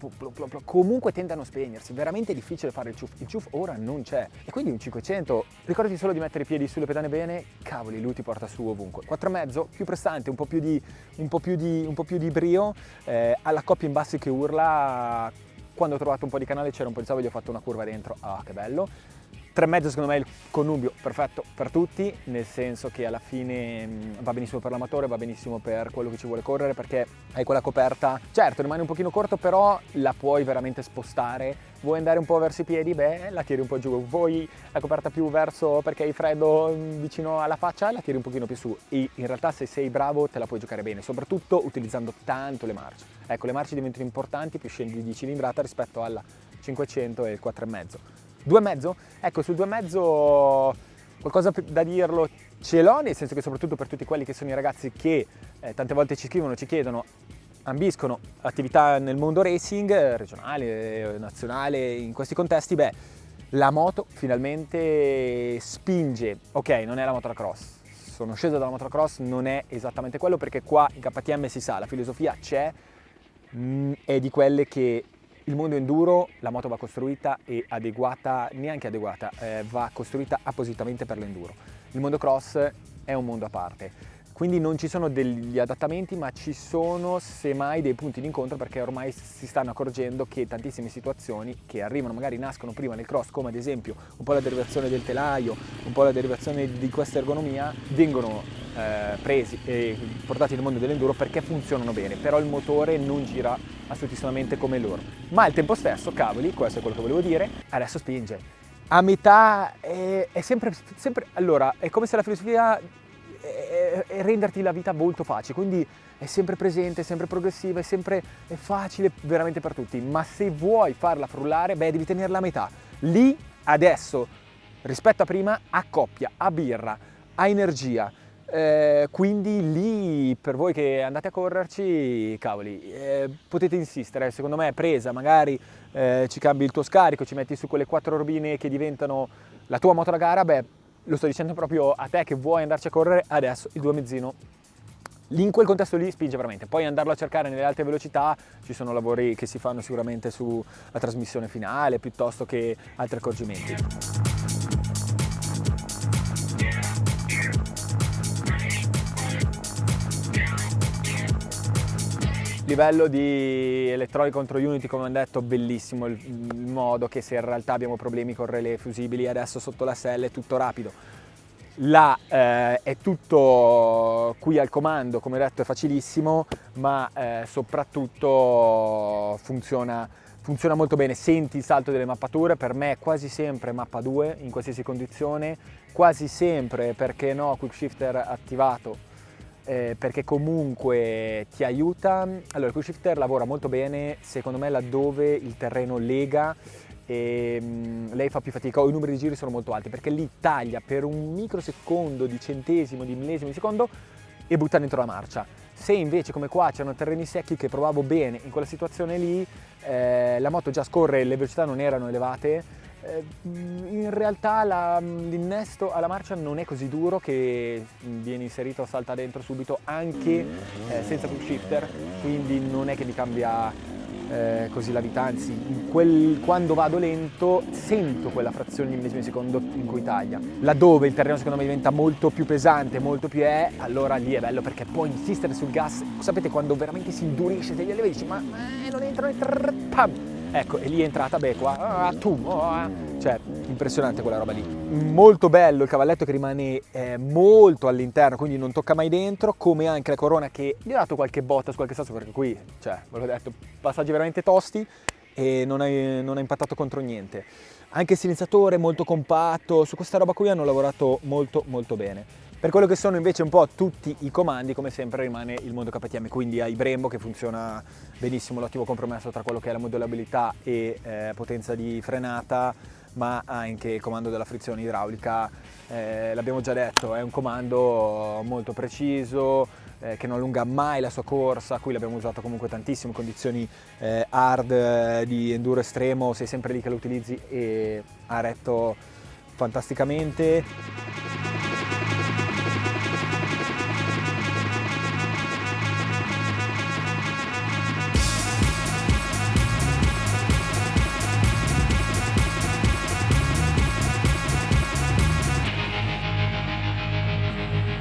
comunque tendano a spegnersi, veramente difficile fare il ciuff ora non c'è. E quindi un 500, ricordati solo di mettere i piedi sulle pedane bene, cavoli, lui ti porta su ovunque. 4.5, più prestante, un po' più di brio, alla coppia in bassi che urla. Quando ho trovato un po' di canale c'era un po' di salvo, gli ho fatto una curva dentro, che bello. 3.5 secondo me è il connubio perfetto per tutti, nel senso che alla fine va benissimo per l'amatore, va benissimo per quello che ci vuole correre, perché hai quella coperta, certo rimane un pochino corto, però la puoi veramente spostare. Vuoi andare un po' verso i piedi? Beh, la tiri un po' giù. Vuoi la coperta più verso perché hai freddo vicino alla faccia? La tiri un pochino più su. E in realtà se sei bravo te la puoi giocare bene, soprattutto utilizzando tanto le marce. Ecco, le marce diventano importanti, più scendi di cilindrata rispetto alla 500 e il 4.5. 2.5? Ecco, sul 2.5 qualcosa da dirlo ce l'ho, nel senso che soprattutto per tutti quelli che sono i ragazzi che tante volte ci scrivono, ci chiedono, ambiscono attività nel mondo racing, regionale, nazionale, in questi contesti, la moto finalmente spinge. Ok, non è la motocross, sono sceso dalla motocross, non è esattamente quello, perché qua in KTM si sa, la filosofia c'è, è di quelle che il mondo enduro, la moto va costruita e adeguata, neanche adeguata, va costruita appositamente per l'enduro. Il mondo cross è un mondo a parte. quindi non ci sono degli adattamenti, ma ci sono semmai dei punti di incontro, perché ormai si stanno accorgendo che tantissime situazioni che arrivano, magari nascono prima nel cross, come ad esempio un po' la derivazione del telaio, un po' la derivazione di questa ergonomia, vengono presi e portati nel mondo dell'enduro perché funzionano bene, però il motore non gira assolutissimamente come loro. Ma al tempo stesso, cavoli, questo è quello che volevo dire, adesso spinge. A metà è sempre... Allora, è come se la filosofia è renderti la vita molto facile, quindi è sempre presente, è sempre progressiva, è facile veramente per tutti, ma se vuoi farla frullare, devi tenerla a metà. Lì, adesso, rispetto a prima, a coppia, a birra, a energia. Quindi lì, per voi che andate a correrci, cavoli, potete insistere. Secondo me è presa, magari ci cambi il tuo scarico, ci metti su quelle 4 robine che diventano la tua moto da gara, lo sto dicendo proprio a te che vuoi andarci a correre, adesso il 2 mezzino in quel contesto lì spinge veramente. Poi andarlo a cercare nelle alte velocità, ci sono lavori che si fanno sicuramente sulla trasmissione finale piuttosto che altri accorgimenti. Livello di elettronico contro Unity, come ho detto, bellissimo il modo che se in realtà abbiamo problemi con relè fusibili, adesso sotto la SL è tutto rapido. Là è tutto qui al comando, come ho detto è facilissimo, ma soprattutto funziona molto bene. Senti il salto delle mappature, per me è quasi sempre mappa 2 in qualsiasi condizione, quasi sempre, perché no, quick shifter attivato, perché comunque ti aiuta. Allora il quick shifter lavora molto bene secondo me laddove il terreno lega e lei fa più fatica o i numeri di giri sono molto alti, perché lì taglia per un microsecondo, di centesimo, di millesimo di secondo e butta dentro la marcia. Se invece come qua c'erano terreni secchi, che provavo bene in quella situazione lì, la moto già scorre, le velocità non erano elevate, in realtà l'innesto alla marcia non è così duro, che viene inserito, salta dentro subito anche senza quick shifter, quindi non è che mi cambia così la vita, anzi quando vado lento sento quella frazione di millesimi di secondo in cui taglia. Laddove il terreno secondo me diventa molto più pesante, molto più allora lì è bello, perché puoi insistere sul gas. Sapete quando veramente si indurisce, te gli allevi dici ma non entrano, pam! Ecco, e lì è entrata, qua, cioè impressionante quella roba lì. Molto bello il cavalletto che rimane molto all'interno, quindi non tocca mai dentro, come anche la corona che gli ho dato qualche botta su qualche sasso, perché qui, cioè, ve l'ho detto, passaggi veramente tosti e non ha impattato contro niente. Anche il silenziatore molto compatto, su questa roba qui hanno lavorato molto molto bene. Per quello che sono invece un po' tutti i comandi, come sempre rimane il mondo KTM, quindi hai Brembo che funziona benissimo, l'ottimo compromesso tra quello che è la modellabilità e potenza di frenata, ma anche il comando della frizione idraulica, l'abbiamo già detto, è un comando molto preciso, che non allunga mai la sua corsa. Qui l'abbiamo usato comunque tantissimo in condizioni hard, di enduro estremo, sei sempre lì che lo utilizzi e ha retto fantasticamente.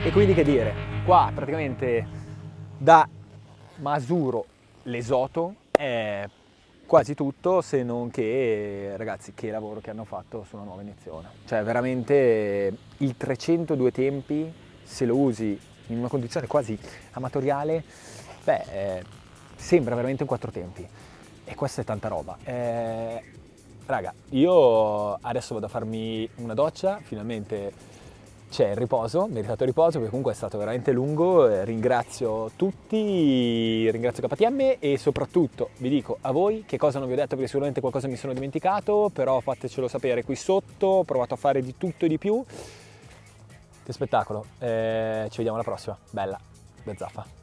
E quindi che dire, qua praticamente da Masuro l'Esoto è quasi tutto, se non che, ragazzi, che lavoro che hanno fatto sulla nuova iniezione. Cioè veramente il 302 tempi, se lo usi in una condizione quasi amatoriale, sembra veramente un 4 tempi. E questa è tanta roba. Raga, io adesso vado a farmi una doccia, finalmente c'è il riposo, meritato riposo, perché comunque è stato veramente lungo. Ringrazio tutti, ringrazio KTM e soprattutto vi dico a voi che cosa non vi ho detto, perché sicuramente qualcosa mi sono dimenticato, però fatecelo sapere qui sotto. Ho provato a fare di tutto e di più. Che spettacolo, ci vediamo alla prossima, bella, Bezzaffa.